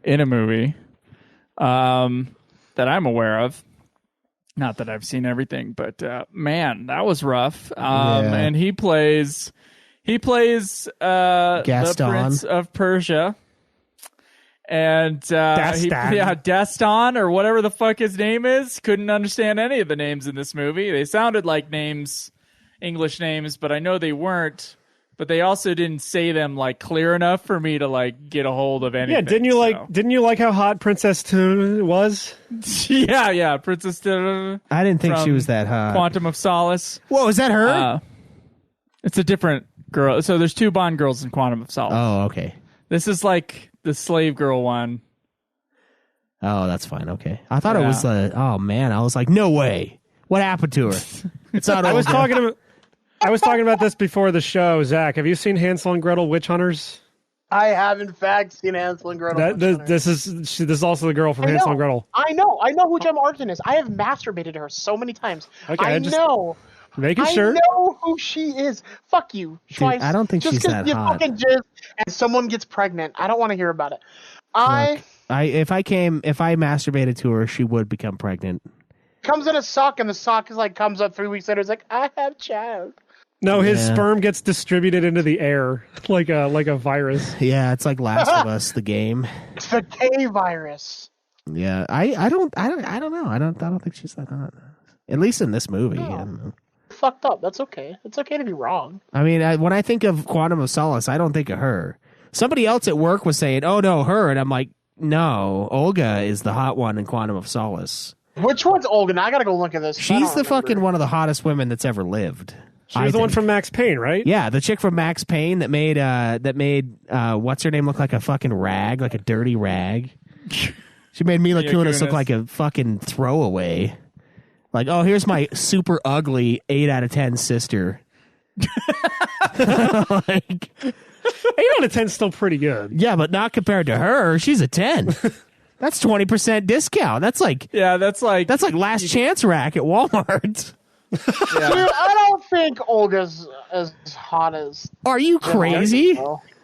in a movie that I'm aware of. Not that I've seen everything, but man, that was rough. And he plays the Gaston. Prince of Persia. And Dastan. Dastan or whatever the fuck his name is. Couldn't understand any of the names in this movie. They sounded like names, English names, but I know they weren't. But they also didn't say them like clear enough for me to like get a hold of anything. Yeah, didn't you like how hot Princess Tune was? yeah, Princess I didn't think she From was that hot. Quantum of Solace. Whoa, is that her? It's a different girl. So there's two Bond girls in Quantum of Solace. Oh, okay. This is like the slave girl one. Oh, that's fine. Okay. I thought it was oh man, I was like, no way. What happened to her? It's not I was talking about this before the show. Zach, have you seen Hansel and Gretel Witch Hunters? I have, in fact, seen Hansel and Gretel. This is also the girl from Hansel and Gretel. I know who Gemma Arterton is. I have masturbated to her so many times. Okay, I know. Making sure. I know who she is. Fuck you. Dude, Twice. I don't think Just she's 'cause that you hot. fucking jizz and someone gets pregnant. I don't want to hear about it. If I masturbated to her, she would become pregnant. Comes in a sock, and the sock is like comes up 3 weeks later. It's like, I have child. No, his Yeah. sperm gets distributed into the air like a virus. Yeah, it's like Last of Us, the game. It's the K virus. Yeah, I don't know. I don't think she's that hot. At least in this movie. I don't know. Fucked up. That's okay. It's okay to be wrong. I mean, when I think of Quantum of Solace, I don't think of her. Somebody else at work was saying, "Oh no, her," and I'm like, "No, Olga is the hot one in Quantum of Solace. Which one's Olga? Now I gotta go look at this. I She's don't the remember. fucking one of the hottest women that's ever lived." She was the one from Max Payne, right? Yeah, the chick from Max Payne that made what's her name look like a fucking rag, like a dirty rag. She made Mila Kunis look like a fucking throwaway. Like, oh, here's my super ugly 8 out of 10 sister. Like, 8 out of 10 is still pretty good. yeah, but not compared to her. She's a 10. That's 20% discount. That's like that's like last chance rack at Walmart. Dude, I don't think Olga's as hot as. Are you crazy?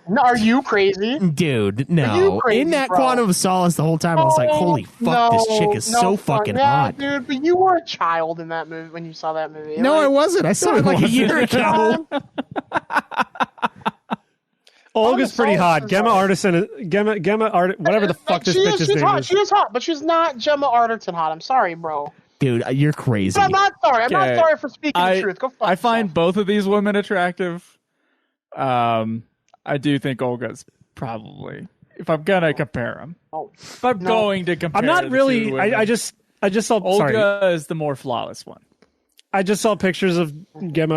No, are you crazy? Dude, Are no. you crazy, In that bro? Quantum of Solace the whole time, I was like, holy fuck, this chick is so fucking hot. dude. But you were a child in that movie when you saw that movie. No, I wasn't. I saw it like a year ago. Olga's pretty hot. Gemma Arterton, whatever the fuck this bitch's she's name hot. is. She is hot, but she's not Gemma Arterton hot. I'm sorry, bro. Dude, you're crazy. I'm not sorry. I'm not Okay. sorry for speaking the truth. Go fuck I find yourself. both of these women attractive. I do think Olga's probably, if I'm gonna compare them. If I'm going to compare, I'm not the really. two women, I just saw. Olga Sorry, is the more flawless one. I just saw pictures of Gemma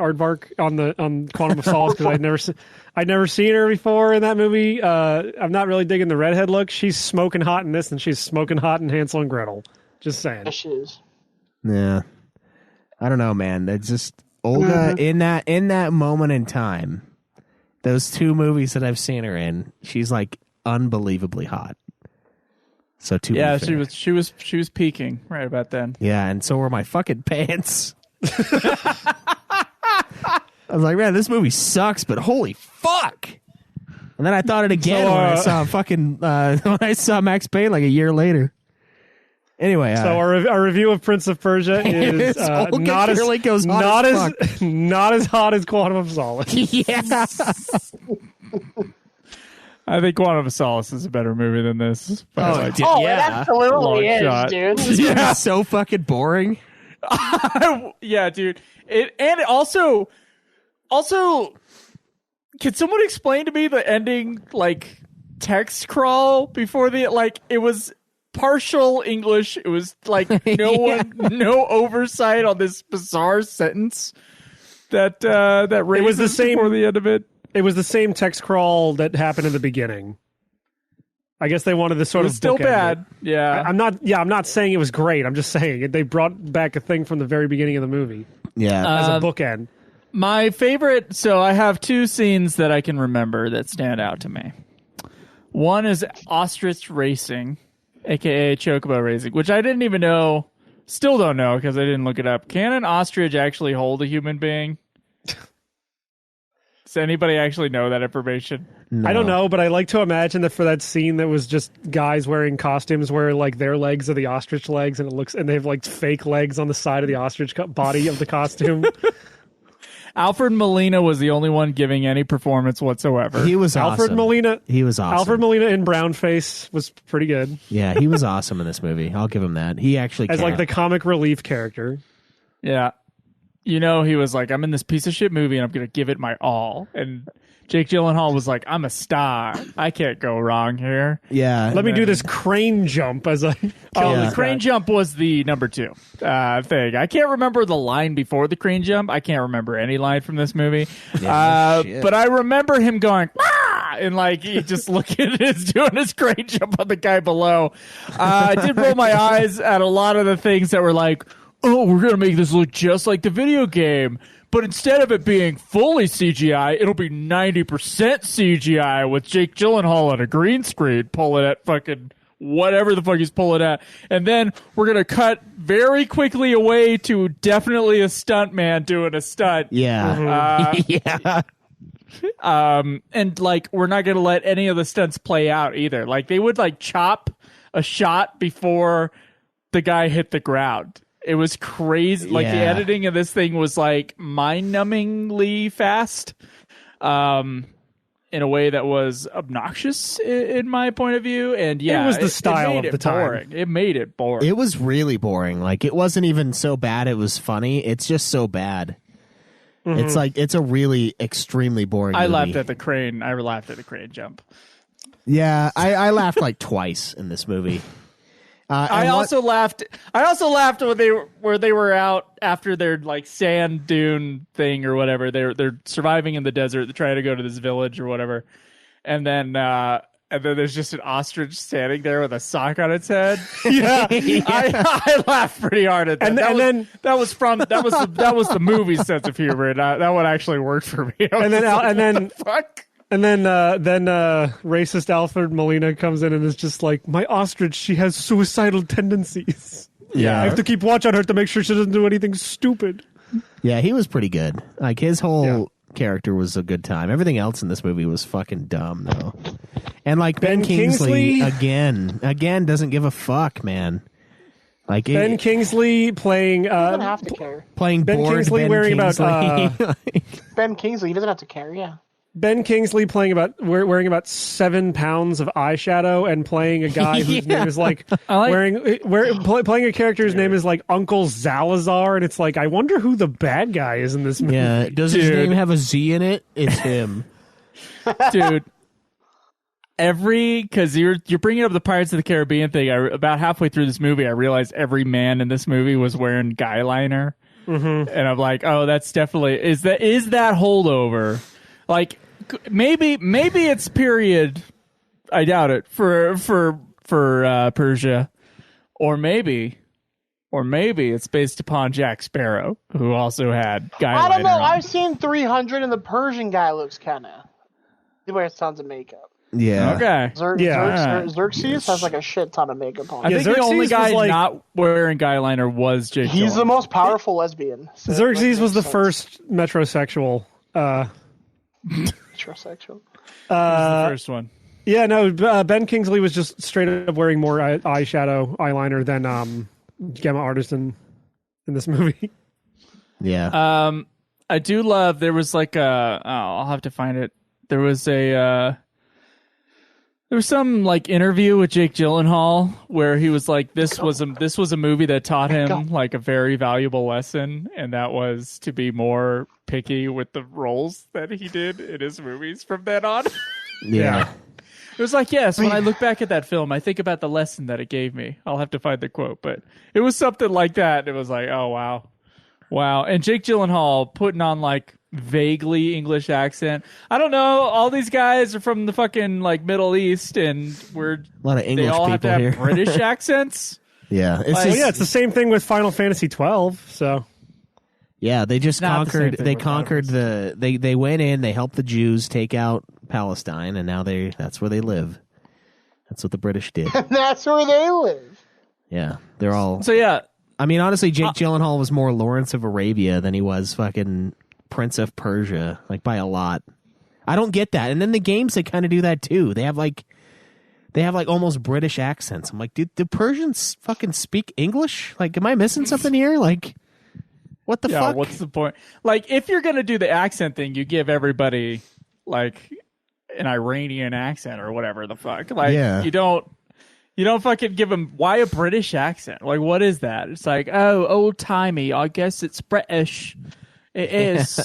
Aardvark on Quantum of Solace because I'd never seen her before in that movie. I'm not really digging the redhead look. She's smoking hot in this, and she's smoking hot in Hansel and Gretel. Just saying. Yes, she is. Yeah. I don't know, man. It's just Olga in that moment in time. Those two movies that I've seen her in, she's like unbelievably hot. So to be Yeah, fair. she was peaking right about then. Yeah, and so were my fucking pants. I was like, man, this movie sucks, but holy fuck! And then I thought it again when I saw when I saw Max Payne like a year later. Anyway, So our review of Prince of Persia is Olga not really goes hot not as as not as hot as Quantum of Solace. yeah. I think Quantum of Solace is a better movie than this. Oh, dude, Oh, yeah. it absolutely Long is, shot. dude. Yeah, so fucking boring. Yeah, dude. It also, can someone explain to me the ending like text crawl before it was partial English. It was like no oversight on this bizarre sentence that raises was the same- before the end of it. It was the same text crawl that happened in the beginning. I guess they wanted this It sort was of still bookend it. bad. Yeah. I'm not saying it was great. I'm just saying they brought back a thing from the very beginning of the movie Yeah. as a bookend. My favorite, so I have two scenes that I can remember that stand out to me. One is ostrich racing, aka chocobo racing, which I didn't even know, still don't know because I didn't look it up. Can an ostrich actually hold a human being? Does anybody actually know that information? No. I don't know, but I like to imagine that for that scene that was just guys wearing costumes where like their legs are the ostrich legs and they have like fake legs on the side of the ostrich body of the costume. Alfred Molina was the only one giving any performance whatsoever. He was Alfred awesome. Molina. He was awesome. Alfred Molina in brownface was pretty good Yeah, he was awesome in this movie. I'll give him that. He actually as like the comic relief character. Yeah. You know, he was like, I'm in this piece of shit movie and I'm going to give it my all. And Jake Gyllenhaal was like, I'm a star. I can't go wrong here. Yeah. Let me do this crane jump as I. Oh, Yeah. the crane jump was the number 2 thing. I can't remember the line before the crane jump. I can't remember any line from this movie. shit. But I remember him going, ah! And like, he just looking at his, doing his crane jump on the guy below. I did roll my eyes at a lot of the things that were like, oh, we're going to make this look just like the video game. But instead of it being fully CGI, it'll be 90% CGI with Jake Gyllenhaal on a green screen pulling at fucking whatever the fuck he's pulling at. And then we're going to cut very quickly away to definitely a stunt man doing a stunt. Yeah. Yeah. And like, we're not going to let any of the stunts play out either. Like, they would like chop a shot before the guy hit the ground. It was crazy. Like, the Yeah. editing of this thing was like mind-numbingly fast, in a way that was obnoxious in my point of view. And yeah, It was the style made of the it time. boring. It made it boring. It was really boring. Like, it wasn't even so bad it was funny. It's just so bad. It's like, it's a really extremely boring I movie. laughed at the crane. I laughed at the crane jump. Yeah, I laughed like twice in this movie. I also laughed when they were out after their like sand dune thing or whatever. They're surviving in the desert. They're trying to go to this village or whatever, and then there's just an ostrich standing there with a sock on its head. Yeah. I laughed pretty hard at that. And that was the movie's sense of humor, and that one actually worked for me. And then Fuck. And then racist Alfred Molina comes in and is just like, my ostrich, she has suicidal tendencies. Yeah. I have to keep watch on her to make sure she doesn't do anything stupid. Yeah, he was pretty good. Like, his whole character was a good time. Everything else in this movie was fucking dumb, though. And like Ben Kingsley again doesn't give a fuck, man. Like Ben Kingsley playing He doesn't have to care. playing Ben bored Kingsley Ben wearing about, Kingsley. Ben Kingsley, he doesn't have to care. Yeah. Ben Kingsley wearing about 7 pounds of eyeshadow and playing a guy whose name is like, playing a character whose name is like Uncle Zalazar, and it's like, I wonder who the bad guy is in this movie. Yeah, does his name have a Z in it? It's him. Dude. Because you're bringing up the Pirates of the Caribbean thing. About halfway through this movie, I realized every man in this movie was wearing guy liner, and I'm like, oh, that's definitely is that holdover. Like, maybe it's period. I doubt it for Persia, or maybe it's based upon Jack Sparrow, who also had guy. I don't know. liner on. I've seen 300, and the Persian guy looks kind of. He wears tons of makeup. Yeah. Okay. Xerxes has like a shit ton of makeup on. I think the only Xerxes guy was like- not wearing guy liner was Jake. He's the Gyllenhaal. most powerful lesbian. So Xerxes that was the makes sense. first metrosexual. Metrosexual. the first one. Yeah, no, Ben Kingsley was just straight up wearing more eyeliner than Gemma Arterton in this movie. Yeah. I do love. There was like I'll have to find it. There was some like interview with Jake Gyllenhaal where he was like, this was a movie that taught him like a very valuable lesson, and that was to be more picky with the roles that he did in his movies from then on. yeah. It was like, yes, when I look back at that film, I think about the lesson that it gave me. I'll have to find the quote, but it was something like that. It was like, oh, wow. And Jake Gyllenhaal putting on like vaguely English accent. I don't know. All these guys are from the fucking like Middle East, and A lot of English they all have to people have here. British accents. Yeah, it's Like- just, Yeah, it's the same thing with Final Fantasy 12. So yeah. They just Not the same conquered. thing They with conquered the. They went in. They helped the Jews take out Palestine, and now that's where they live. That's what the British did. That's where they live. Yeah, they're all. So yeah, I mean, honestly, Jake Gyllenhaal was more Lawrence of Arabia than he was fucking Prince of Persia, like by a lot. I don't get that. And then the games, they kind of do that too. They have like almost British accents. I'm like, do Persians fucking speak English? Like, am I missing something here? Like, what the fuck? what's the point? Like, if you're gonna do the accent thing, you give everybody like an Iranian accent or whatever the fuck. Like, Yeah. you don't fucking give them. Why a British accent? Like, what is that? It's like, oh, old timey. I guess it's British. It is.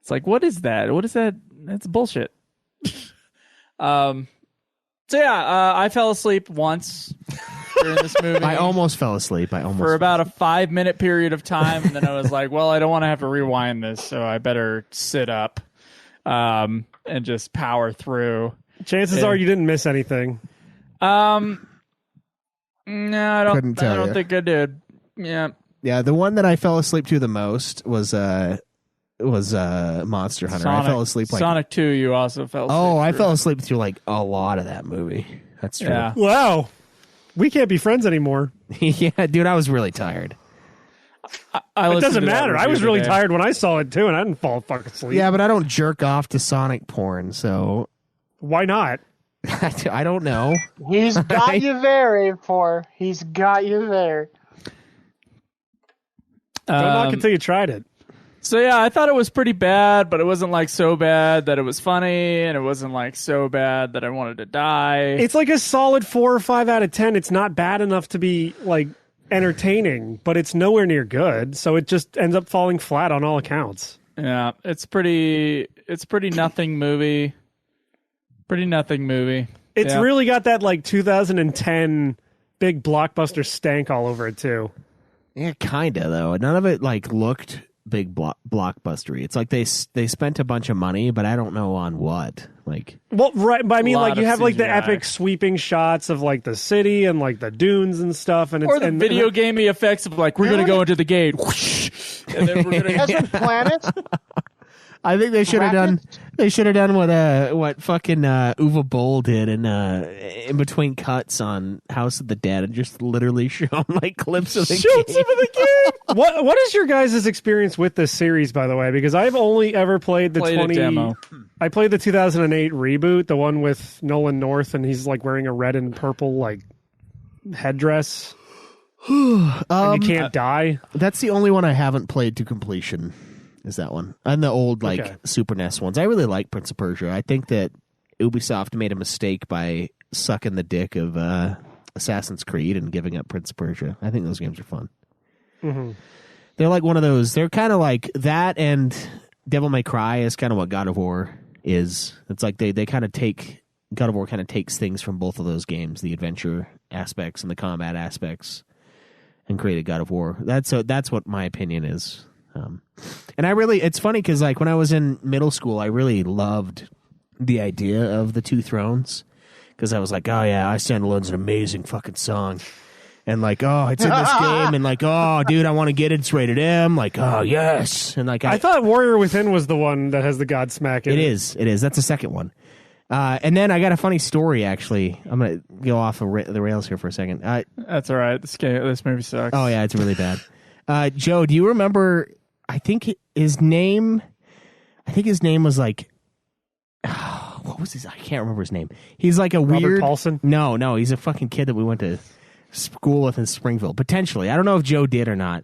It's like, what is that? What is that? That's bullshit. So yeah, I fell asleep once during this movie. I almost fell asleep. For about a 5-minute period of time, and then I was like, well, I don't want to have to rewind this, so I better sit up and just power through. chances are you didn't miss anything. No, I don't. Couldn't tell I don't ya. think I did. Yeah. Yeah, the one that I fell asleep to the most was Monster Hunter. I fell asleep like Sonic 2. You also fell asleep. I through. fell asleep through like a lot of that movie. That's true. Yeah. Wow, we can't be friends anymore. Yeah, dude, I was really tired. I It listened doesn't to that matter. I review was really today. tired when I saw it too, and I didn't fall fucking asleep. Yeah, but I don't jerk off to Sonic porn, so Why not? I don't know. He's got you there, A4. He's got you there. Don't knock until you tried it. So yeah, I thought it was pretty bad, but it wasn't like so bad that it was funny, and it wasn't like so bad that I wanted to die. It's like a solid 4 or 5 out of 10. It's not bad enough to be like entertaining, but it's nowhere near good. So it just ends up falling flat on all accounts. Yeah, it's pretty nothing movie. Pretty nothing movie. It's Yeah. really got that like 2010 big blockbuster stank all over it too. Yeah, kinda though. None of it like looked big blockbustery. It's like they spent a bunch of money, but I don't know on what. Like, Well, right, but I mean, Lot like you of have like the CGI. epic sweeping shots of like the city and like the dunes and stuff, and it's Or the and, video gamey effects of like, we're going to go into the gate. Whoosh, and then we're going to... Desert Planet. I think they should have done. Rapids? They should have done what fucking Uwe Boll did in between cuts on House of the Dead and just literally shown like clips of the game. What is your guys' experience with this series, by the way? Because I've only ever played the Played a demo. I played the 2008 reboot, the one with Nolan North, and he's like wearing a red and purple like headdress, and you can't die. That's the only one I haven't played to completion. Is that one? And the old like Okay. Super NES ones. I really like Prince of Persia. I think that Ubisoft made a mistake by sucking the dick of Assassin's Creed and giving up Prince of Persia. I think those games are fun. Mm-hmm. They're like one of those. They're kind of like that, and Devil May Cry is kind of what God of War is. It's like they kind of take God of War kind of takes things from both of those games, the adventure aspects and the combat aspects, and created God of War. That's what my opinion is. And it's funny because like when I was in middle school, I really loved the idea of the Two Thrones because I was like, oh yeah, I Stand Alone's an amazing fucking song. And like, oh, it's in this game, and like, oh, dude, I want to get it. It's rated M. Like, oh, yes, and like, I thought Warrior Within was the one that has the Godsmack in it. It is. That's the second one. And then I got a funny story. Actually, I'm gonna go off the rails here for a second. That's all right. This movie sucks. Oh yeah, it's really bad. Joe, do you remember? I think his name was like, what was his? I can't remember his name. He's like a Robert weird. Paulson? No, he's a fucking kid that we went to school with in Springville. Potentially, I don't know if Joe did or not.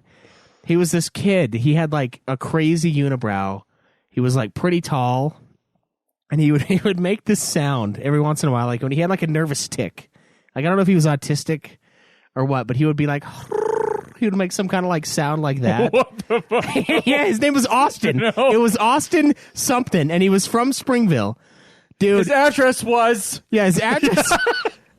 He was this kid. He had like a crazy unibrow. He was like pretty tall, and he would make this sound every once in a while, like when he had like a nervous tick. Like I don't know if he was autistic or what, but he would be like. He would make some kind of like sound like that. What the fuck? Yeah, his name was Austin. No. It was Austin something, and he was from Springville. Dude, His address was... yeah, his address.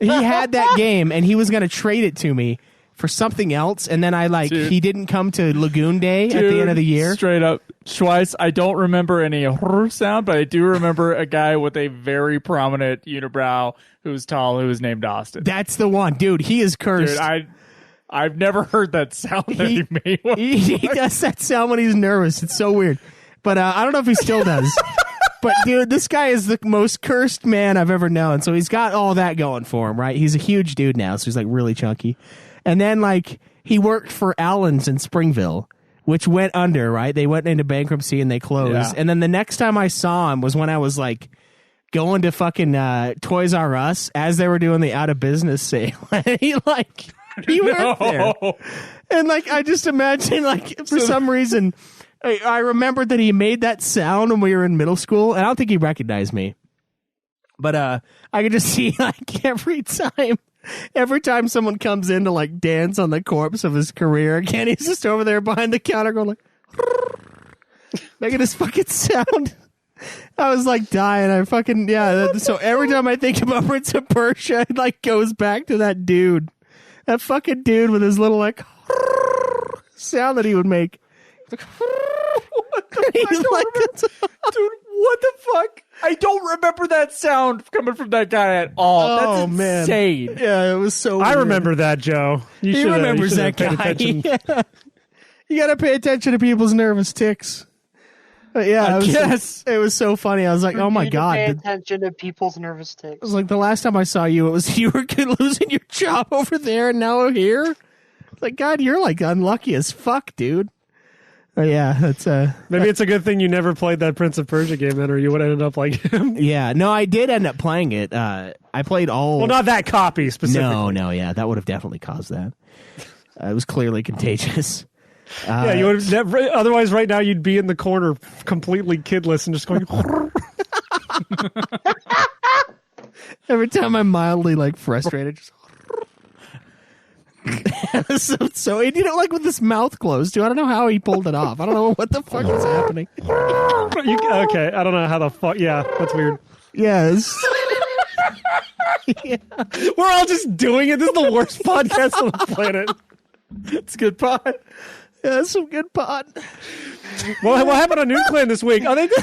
He had that game, and he was going to trade it to me for something else, and then Dude. he didn't come to Lagoon Day at the end of the year. Straight up, Schweiss, I don't remember any Hrrrrrr sound, but I do remember a guy with a very prominent unibrow who was tall, who was named Austin. That's the one, dude. He is cursed. Dude, I've never heard that sound that he made. He does that sound when he's nervous. It's so weird. But I don't know if he still does. But, dude, this guy is the most cursed man I've ever known. So he's got all that going for him, right? He's a huge dude now, so he's, really chunky. And then, he worked for Allen's in Springville, which went under, right? They went into bankruptcy and they closed. Yeah. And then the next time I saw him was when I was, going to fucking Toys R Us as they were doing the out-of-business sale. And he worked there. And, I just imagine, for some reason... I remembered that he made that sound when we were in middle school, and I don't think he recognized me. But I could just see, every time someone comes in to, dance on the corpse of his career again, he's just over there behind the counter going, making this fucking sound. I was, dying. I fucking, so every time I think about Prince of Persia, it, goes back to that dude. That fucking dude with his little, sound that he would make. What the fuck? Dude, what the fuck? I don't remember that sound coming from that guy at all. That's insane. Man. Yeah, it was so weird. I remember that, Joe. He remembers that guy. Yeah. You got to pay attention to people's nervous tics. But yeah, it was so funny. I was like, oh my God. Pay attention to people's nervous tics. It was like the last time I saw you, it was you were losing your job over there and now here. It's like, God, you're unlucky as fuck, dude. Yeah, that's maybe it's a good thing you never played that Prince of Persia game then, or you would have ended up like him. Yeah, no, I did end up playing it. I played all. Well, not that copy specifically. No, yeah, that would have definitely caused that. It was clearly contagious. Yeah, you would have never. Otherwise, right now you'd be in the corner, completely kidless, and just going. Every time I'm mildly frustrated, just. so he did it with his mouth closed too. I don't know how he pulled it off. I don't know what the fuck is happening. Okay, I don't know how the fuck. Yeah, that's weird. Yes. Yeah. We're all just doing it. This is the worst podcast on the planet. It's a good pod. Yeah, it's some good pod. Well, what happened on Noon Clan this week? Oh, they did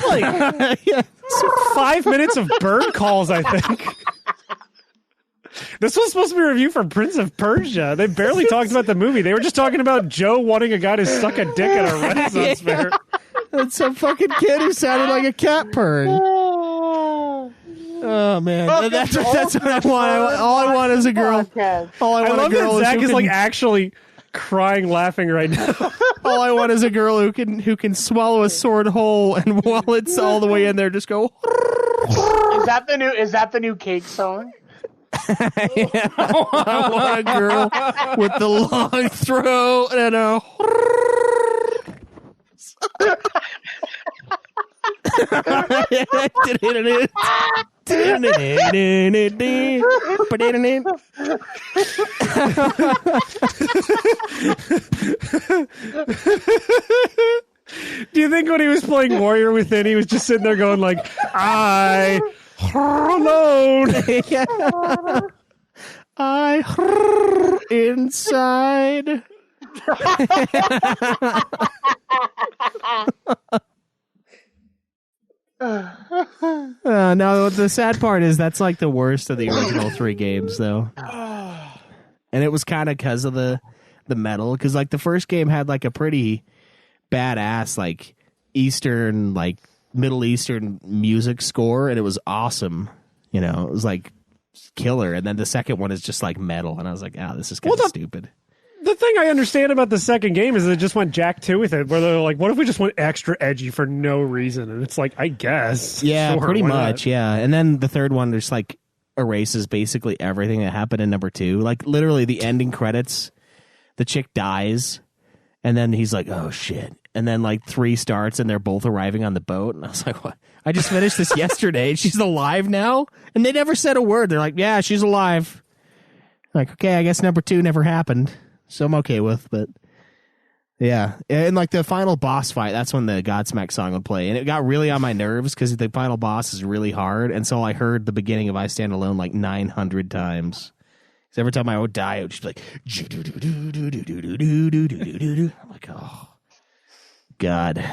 5 minutes of bird calls, I think. This was supposed to be a review for Prince of Persia. They barely talked about the movie. They were just talking about Joe wanting a guy to suck a dick at a Renaissance fair. That's some fucking kid who sounded like a cat purring. Oh man, that's what I want. All I want is a girl. All I want love a girl that Zach is can, actually crying, laughing right now. All I want is a girl who can swallow a sword whole, and while it's all the way in there, just go. Is that the new Cake song? Yeah. I want a girl with the long throat and a. Do you think when he was playing Warrior Within, he was just sitting there going I alone. I inside. No, the sad part is that's the worst of the original 3 games, though. And it was kind of because of the metal, because the first game had a pretty badass Eastern Middle Eastern music score, and it was awesome. It was killer. And then the second one is just metal, and I was like, this is kind of stupid. The thing I understand about the second game is they just went Jack 2 with it, where they're like, what if we just went extra edgy for no reason? And it's I guess. Yeah, sure, pretty why much, not? yeah. And then the third one just erases basically everything that happened in number 2. Literally the ending credits, the chick dies, and then he's like, oh shit. And then 3 starts and they're both arriving on the boat. And I was like, what? I just finished this yesterday. She's alive now? And they never said a word. They're like, yeah, she's alive. Okay, I guess number 2 never happened. So I'm okay with, but yeah. And the final boss fight, that's when the Godsmack song would play. And it got really on my nerves because the final boss is really hard. And so I heard the beginning of I Stand Alone 900 times. So every time I would die, it would just be like, I'm like, oh, God.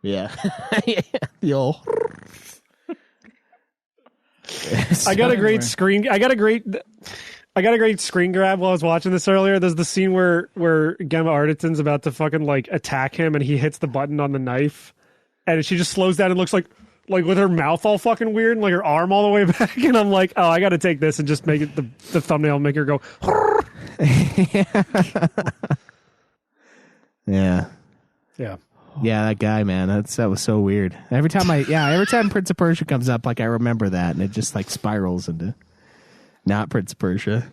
Yeah. The old. I got a great screen. I got a great screen grab while I was watching this earlier. There's the scene where Gemma Arterton's about to fucking like attack him, and he hits the button on the knife, and she just slows down and looks like with her mouth all fucking weird and like her arm all the way back. And I'm like, oh, I got to take this and just make it the thumbnail, make her go. Yeah. Yeah. Yeah, that guy, man, that was so weird. Every time Prince of Persia comes up, like I remember that, and it just like spirals into not Prince of Persia.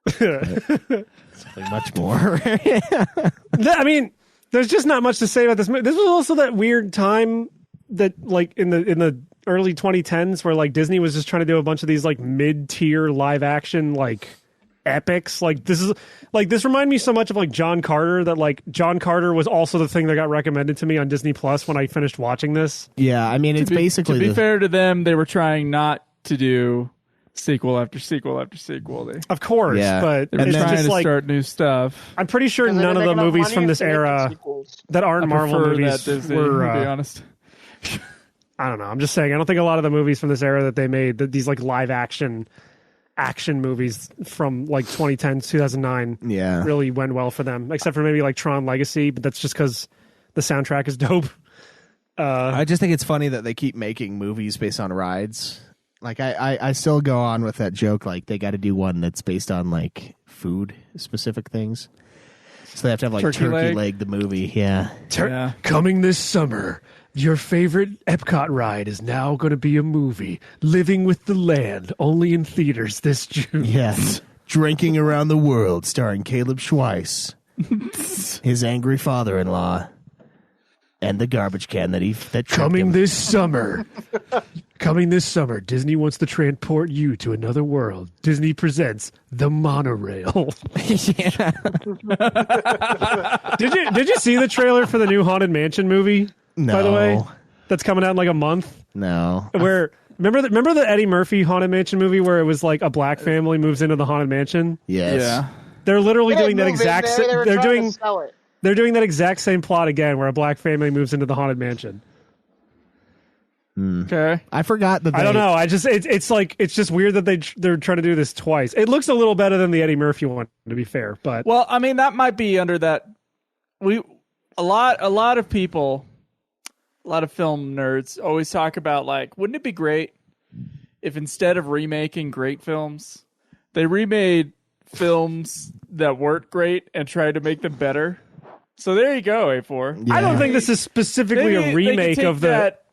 Something much more. I mean, there's just not much to say about this movie. This was also that weird time that like in the early 2010s where like Disney was just trying to do a bunch of these like mid-tier live action like epics. Like this reminded me so much of like John Carter, that like John Carter was also the thing that got recommended to me on Disney Plus when I finished watching this. Yeah, I mean, it's basically to be fair to them, they were trying not to do sequel after sequel after sequel. Of course, yeah. But they were it's trying just to like start new stuff. I'm pretty sure none of the movies from this era that aren't Marvel movies Disney, were. to be honest, I don't know. I'm just saying. I don't think a lot of the movies from this era that they made, these like live action movies from like 2010 2009 really went well for them, except for maybe like Tron Legacy, but that's just because the soundtrack is dope. I just think it's funny that they keep making movies based on rides. Like I still go on with that joke, like they got to do one that's based on like food specific things, so they have to have like turkey leg the movie. Coming this summer, your favorite Epcot ride is now going to be a movie, Living with the Land, only in theaters this June. Yes. Drinking Around the World, starring Caleb Schweiss, his angry father-in-law, and the garbage can that Coming this summer. Coming this summer, Disney wants to transport you to another world. Disney presents the monorail. Did you see the trailer for the new Haunted Mansion movie? No. By the way, that's coming out in like a month. No. Where remember the Eddie Murphy Haunted Mansion movie where it was like a black family moves into the Haunted Mansion? Yes. Yeah. They're literally doing that exact. They're doing that exact same plot again, where a black family moves into the Haunted Mansion. Okay. I forgot that. I don't know. It's just weird that they're trying to do this twice. It looks a little better than the Eddie Murphy one, to be fair. But well, I mean, that might be under that. A lot of people, a lot of film nerds always talk about like, wouldn't it be great if instead of remaking great films, they remade films that weren't great and tried to make them better? So there you go, A4. Yeah. I don't think this is specifically a remake of that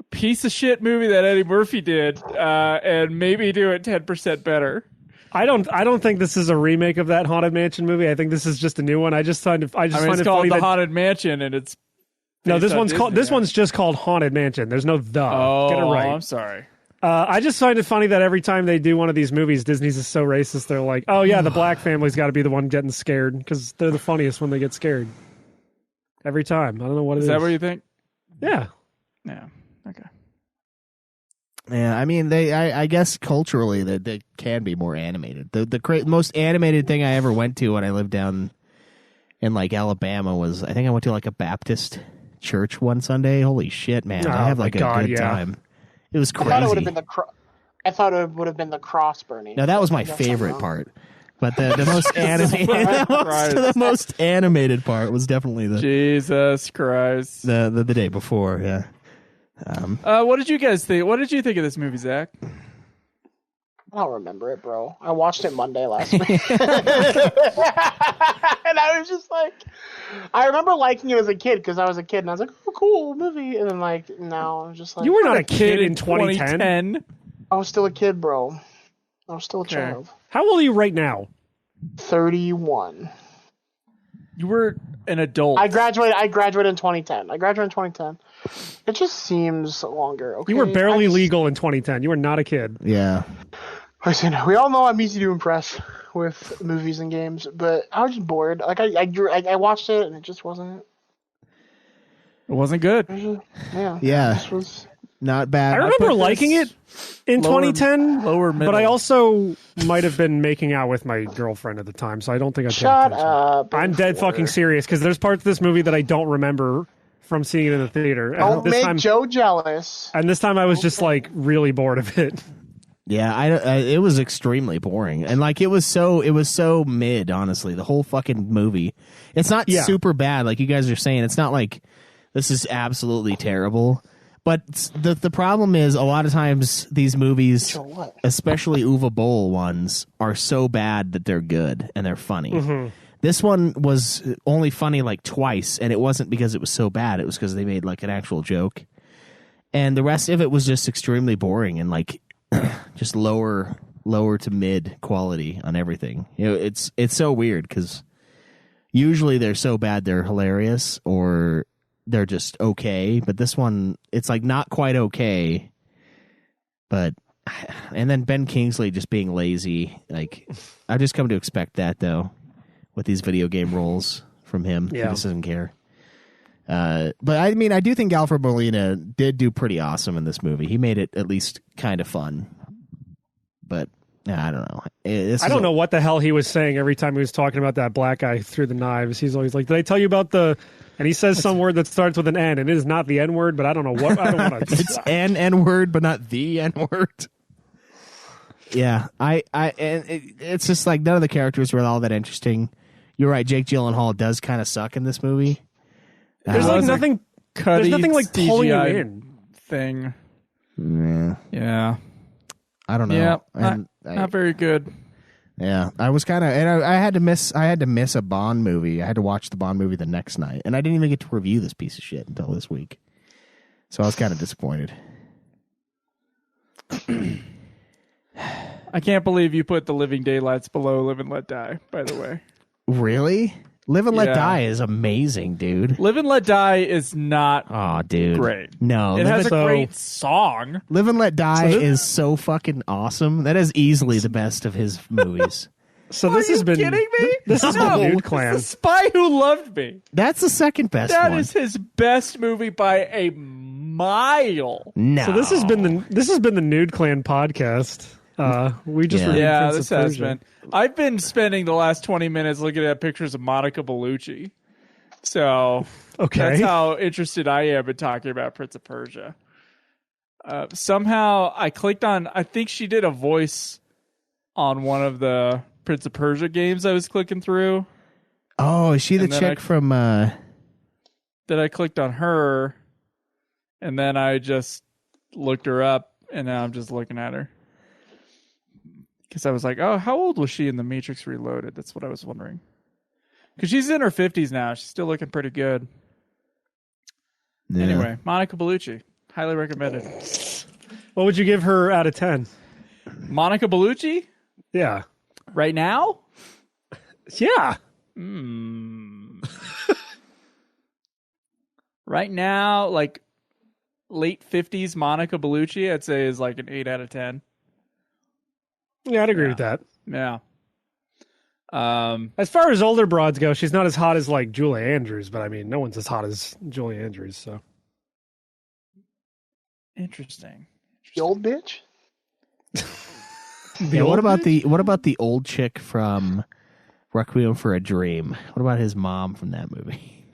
piece of shit movie that Eddie Murphy did, and maybe do it 10% better. I don't think this is a remake of that Haunted Mansion movie. I think this is just a new one. It's find it called funny The that, Haunted Mansion, and it's no. This one's just called Haunted Mansion. There's no the. Oh, get it right. I'm sorry. I just find it funny that every time they do one of these movies, Disney's is so racist. They're like, oh yeah, the black family's got to be the one getting scared because they're the funniest when they get scared. Every time. I don't know what it is. Is that what you think? Yeah. Yeah. Okay. Yeah, I mean, I guess culturally they can be more animated. The most animated thing I ever went to when I lived down in like Alabama was, I think I went to like a Baptist church one Sunday. Holy shit, man! I have like a good time. It was crazy. I thought it would have been the cross burning. No, that was my favorite part. But the most animated, the most animated part was definitely the Jesus Christ. The day before, yeah. What did you guys think? What did you think of this movie, Zach? I don't remember it, bro. I watched it Monday last week. And I was just like, I remember liking it as a kid because I was a kid and I was like, oh, cool movie. And then like, no, I was just like, you were not a kid in 2010. I was still a kid, bro. I was still a child. How old are you right now? 31. You were an adult. I graduated in 2010. It just seems longer. Okay? You were barely legal in 2010. You were not a kid. Yeah. Listen, we all know I'm easy to impress with movies and games, but I was just bored. Like I watched it and it just wasn't. It wasn't good. Yeah. Yeah. Not bad. I remember put liking this it in lower- 2010, lower but I middle. also might have been making out with my girlfriend at the time, so I don't think I paid Shut attention. up. I'm dead Porter. fucking serious because there's parts of this movie that I don't remember from seeing it in the theater. Don't this make time, Joe jealous. and this time I was just like really bored of it. Yeah, it was extremely boring, and like it was so mid. Honestly, the whole fucking movie. It's not Yeah. super bad, like you guys are saying. It's not like this is absolutely terrible. But the problem is a lot of times these movies, what? especially Uwe Boll ones, are so bad that they're good and they're funny. This one was only funny like twice, and it wasn't because it was so bad. It was because they made like an actual joke, and the rest of it was just extremely boring and like just lower to mid quality on everything. You know, it's so weird because usually they're so bad they're hilarious or they're just okay, but this one it's like not quite okay. But and then Ben Kingsley just being lazy, like I've just come to expect that though with these video game roles from him. Yeah. He just doesn't care. But I mean, I do think Alfred Molina did do pretty awesome in this movie. He made it at least kind of fun. But I don't know. I don't know what the hell he was saying every time he was talking about that black guy through the knives. He's always like, "Did I tell you about the?" And he says some word that starts with an N, and it is not the N word, but I don't know what. I don't want to. It's an N word, but not the N word. Yeah, it's just like none of the characters were all that interesting. You're right. Jake Gyllenhaal does kind of suck in this movie. There's like nothing. There's nothing like pulling you CGI in. thing. Yeah, Yeah. I don't know. Yeah. And Not very good. yeah, I was kind of, and I had to miss a Bond movie. I had to watch the Bond movie the next night, and I didn't even get to review this piece of shit until this week. So I was kind of disappointed. I can't believe you put The Living Daylights below Live and Let Die, by the way. Really? Live and Let Yeah. Die is amazing, dude. Live and Let Die is not Oh, dude. great. No. It has a So- great song. Live and Let Die is so fucking awesome. That is easily the best of his movies. So Are this you has been. kidding me? This has No, been Nude it's Clan. The Spy Who Loved Me. That's the second best That one. is his best movie by a mile. No. So this has been the Nude Clan podcast. We just Yeah. reviewed Yeah, Prince this of has Persia. been. I've been spending the last 20 minutes looking at pictures of Monica Bellucci. So Okay. that's how interested I am in talking about Prince of Persia. Somehow I clicked on, I think she did a voice on one of the Prince of Persia games I was clicking through. Oh, is she the And then chick from Then I clicked on her, and then I just looked her up, and now I'm just looking at her. Because I was like, oh, how old was she in The Matrix Reloaded? That's what I was wondering. Because she's in her 50s now. She's still looking pretty good. Yeah. Anyway, Monica Bellucci. Highly recommended. What would you give her out of 10? Monica Bellucci? Yeah. Right now? Yeah. Right now, like late 50s Monica Bellucci, I'd say is like an 8 out of 10. Yeah, I'd agree with that. Yeah. As far as older broads go, she's not as hot as like Julie Andrews, but I mean, no one's as hot as Julie Andrews. So Interesting. The old bitch? Yeah, what about the old chick from Requiem for a Dream? What about his mom from that movie?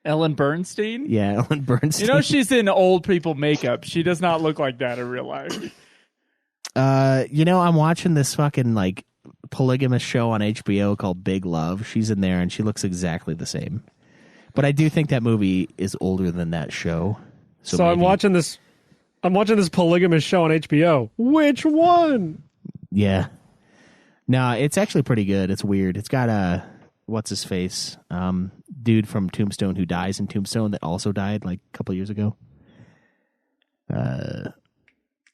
Ellen Bernstein? Yeah, Ellen Bernstein. You know she's in old people makeup. She does not look like that in real life. I'm watching this fucking like polygamous show on HBO called Big Love. She's in there and she looks exactly the same. But I do think that movie is older than that show. So I'm watching this polygamous show on HBO. Which one? Yeah. No, it's actually pretty good. It's weird. It's got what's his face? Dude from Tombstone who dies in Tombstone that also died like a couple years ago.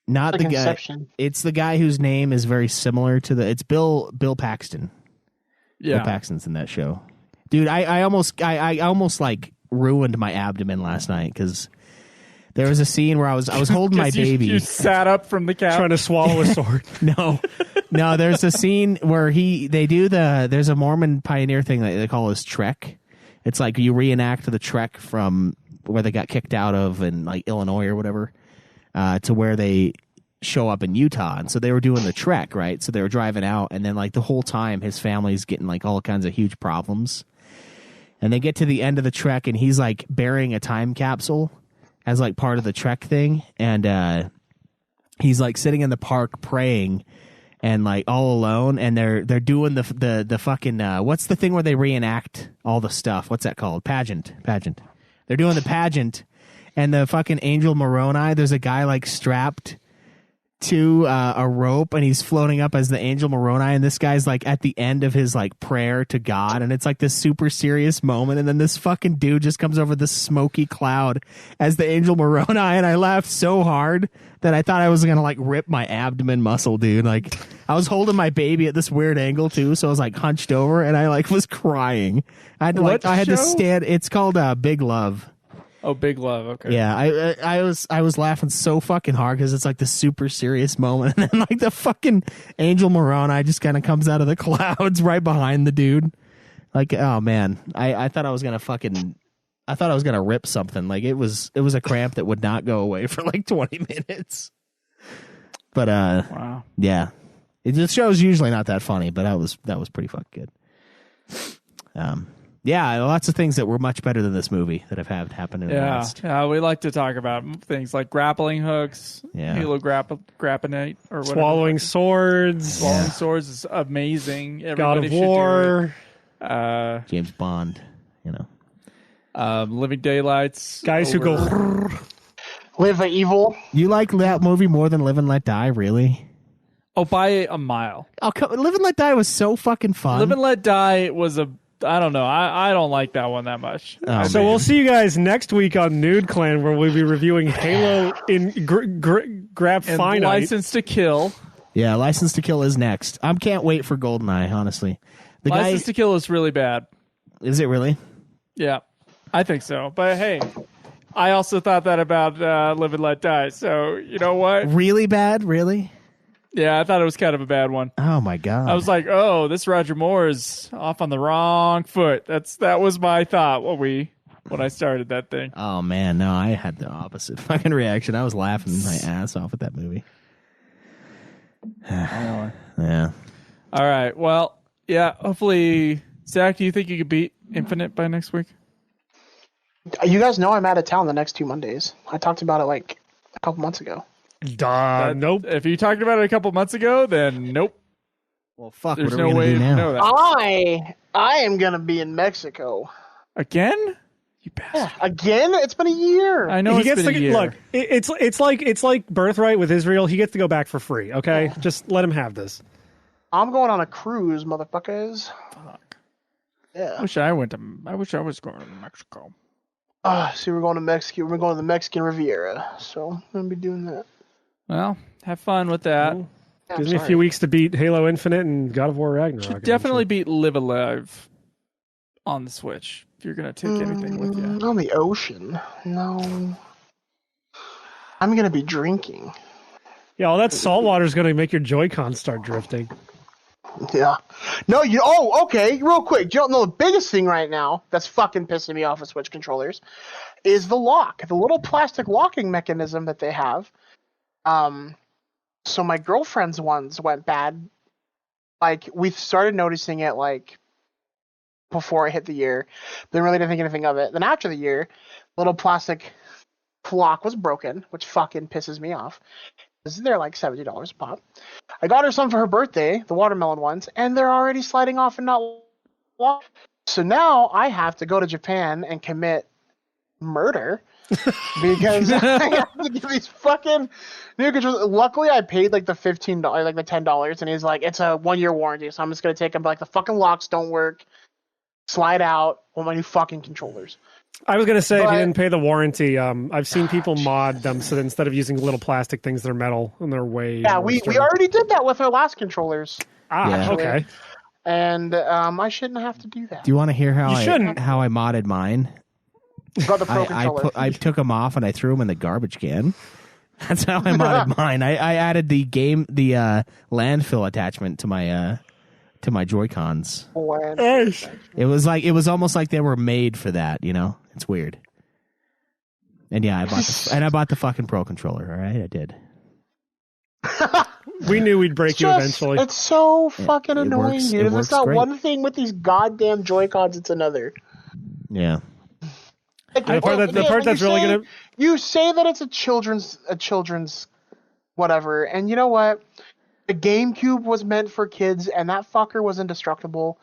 Not Like the guy. Inception. It's the guy whose name is very similar to it's Bill Paxton. Yeah. Bill Paxton's in that show. Dude, I almost like ruined my abdomen last night because there was a scene where I was holding my 'Cause you- baby. You sat up from the couch. Trying to swallow a sword. No, there's a scene where there's a Mormon pioneer thing that they call his trek. It's like you reenact the trek from where they got kicked out of in like Illinois or whatever. to where they show up in Utah. And so they were doing the trek, right? So they were driving out, and then like the whole time his family's getting like all kinds of huge problems. And they get to the end of the trek, and he's like burying a time capsule as like part of the trek thing. And he's like sitting in the park praying and like all alone, and they're doing the fucking what's the thing where they reenact all the stuff? What's that called? Pageant. They're doing the pageant, and the fucking Angel Moroni, there's a guy like strapped to a rope, and he's floating up as the Angel Moroni, and this guy's like at the end of his like prayer to God, and it's like this super serious moment, and then this fucking dude just comes over this smoky cloud as the Angel Moroni, and I laughed so hard that I thought I was gonna like rip my abdomen muscle, dude. Like I was holding my baby at this weird angle too, so I was like hunched over, and I like was crying. I had to like I had to stand. It's called Big Love. Oh, Big Love. Okay. Yeah, I was laughing so fucking hard because it's like the super serious moment, and then like the fucking Angel Moroni just kind of comes out of the clouds right behind the dude. Like, oh man, I thought I was gonna rip something. Like it was a cramp that would not go away for like 20 minutes. But wow, yeah, the show's usually not that funny, but that was pretty fucking good. Yeah, lots of things that were much better than this movie that have had happened in the last. Yeah, we like to talk about things like grappling hooks, Halo Grappinate, or whatever. Swallowing Swords. Swallowing Swords is amazing. God Everybody of should War. do it. James Bond, you know. Living Daylights. Guys who go... Live Evil. You like that movie more than Live and Let Die, really? Oh, by a mile. Oh, Live and Let Die was so fucking fun. Live and Let Die was I don't know. I don't like that one that much. Oh, So we'll see you guys next week on Nude Clan, where we'll be reviewing Halo in Grab And Finite. License to Kill. Yeah, License to Kill is next. I can't wait for GoldenEye, honestly. License to Kill is really bad. Is it really? Yeah, I think so. But hey, I also thought that about Live and Let Die. So you know what? Really bad? Really? Yeah, I thought it was kind of a bad one. Oh my god! I was like, oh, this Roger Moore is off on the wrong foot. That was my thought when I started that thing. Oh man, no, I had the opposite fucking reaction. I was laughing my ass off at that movie. Yeah. All right. Well, yeah. Hopefully, Zach, do you think you could beat Infinite by next week? You guys know I'm out of town the next 2 Mondays. I talked about it like a couple months ago. Nope. If you talked about it a couple months ago, then nope. Well, fuck. There's what are no we gonna way do to now? know that. I am gonna be in Mexico Again? You bastard. again. It's been a year. I know He it's gets been to a year. look. It's like Birthright with Israel. He gets to go back for free. Okay, just let him have this. I'm going on a cruise, motherfuckers. Fuck. Yeah. I wish I was going to Mexico. See, we're going to Mexico. We're going to the Mexican Riviera, so I'm gonna be doing that. Well, have fun with that. Yeah, I'm Gives me a sorry. few weeks to beat Halo Infinite and God of War Ragnarok. Should definitely beat Live Alive on the Switch if you're going to take anything with you. On the ocean. No. I'm gonna be drinking. Yeah, all that salt water is going to make your Joy-Con start drifting. Yeah. No, okay, real quick. You don't know the biggest thing right now that's fucking pissing me off with Switch controllers is the lock. The little plastic locking mechanism that they have. So my girlfriend's ones went bad. Like, we started noticing it, like, before I hit the year. Then really didn't think anything of it. Then after the year, little plastic lock was broken, which fucking pisses me off. They're like $70 a pop. I got her some for her birthday, the watermelon ones, and they're already sliding off and not locked. So now I have to go to Japan and commit murder because I have to get these fucking new controllers. Luckily, I paid like the $15, like the $10, and he's like, it's a 1-year warranty, so I'm just gonna take them. But like the fucking locks don't work. Slide out on my new fucking controllers. I was going to say, if But- you didn't pay the warranty, I've seen people mod them so that instead of using little plastic things, they're metal and they're way Yeah, more we sturdy. already did that with our last controllers, Yeah. Okay. and I shouldn't have to do that. Do you want to hear how You I shouldn't. modded mine? Got the pro controller. I took them off and I threw them in the garbage can. That's how I modded mine. I added the landfill attachment to my Joy-Cons. It was almost like they were made for that, you know? It's weird. And yeah, I bought the fucking Pro Controller. All right, I did. We knew we'd break you eventually. It's so fucking annoying, works- dude. it If works it's not great. one thing with these goddamn Joy-Cons, it's another. Yeah. Like, The part when that's you really say- gonna You say that it's a children's whatever, and you know what? The GameCube was meant for kids, and that fucker was indestructible.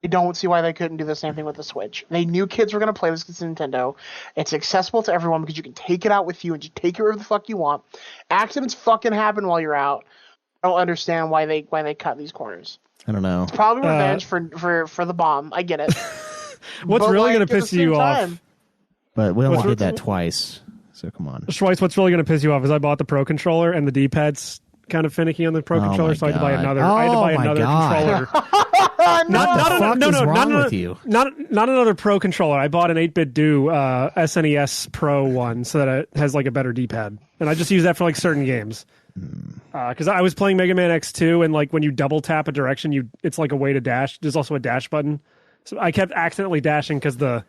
I don't see why they couldn't do the same thing with the Switch. They knew kids were going to play this because it's Nintendo. It's accessible to everyone because you can take it out with you and just take it wherever the fuck you want. Accidents fucking happen while you're out. I don't understand why they cut these corners. I don't know. Probably revenge for the bomb. I get it. what's But, really like, going at to the piss same you time- off, But we only What's- did that twice. So come on. Schweitz, what's really going to piss you off is I bought the Pro Controller and the D-pad's kind of finicky on the Pro Oh Controller, my so I had to buy God. another. I had to Oh buy my another God. controller. Wrong with you? Not another Pro Controller. I bought an 8-bit Do SNES Pro one so that it has like a better D-pad, and I just use that for like certain games. Because I was playing Mega Man X2, and like when you double tap a direction, it's like a way to dash. There's also a dash button, so I kept accidentally dashing because the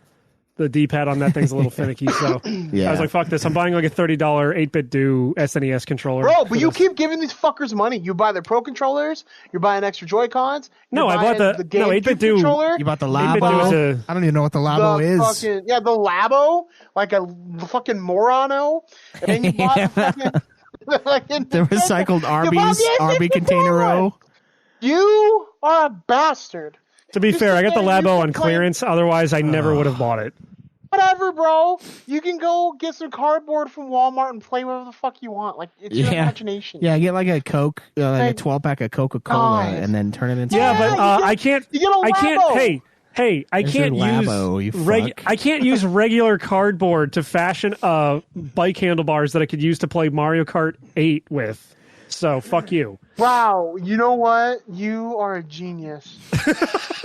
D-pad on that thing's a little finicky. So Yeah. I was like, "Fuck this! I'm buying like a $30 8-bit Do SNES controller." Bro, for but you this. keep giving these fuckers money. You buy their Pro Controllers, you're buying extra Joy-Cons. No, I bought the GameCube 8-bit Do. controller. You bought the 8-bit Do is Labo? a- I don't even know what the Labo is. Fucking, the Labo, like a fucking morano. And then you bought the fucking... The recycled You bought Arby's, the Arby 8-bit container row. You are a bastard. To be Just fair, I got the because you Labo on complain- clearance. Otherwise, I never would have bought it. Whatever, bro. You can go get some cardboard from Walmart and play whatever the fuck you want. Like, it's your Yeah. imagination. Yeah, get like a Coke, like Like, a 12-pack of Coca-Cola, God. and then turn it into... Yeah, but you get- I can't. you get a I can't. Labo. Hey, I There's can't your use Labo, you fuck. I can't use regular cardboard to fashion bike handlebars that I could use to play Mario Kart 8 with. So fuck you. Wow, you know what? You are a genius.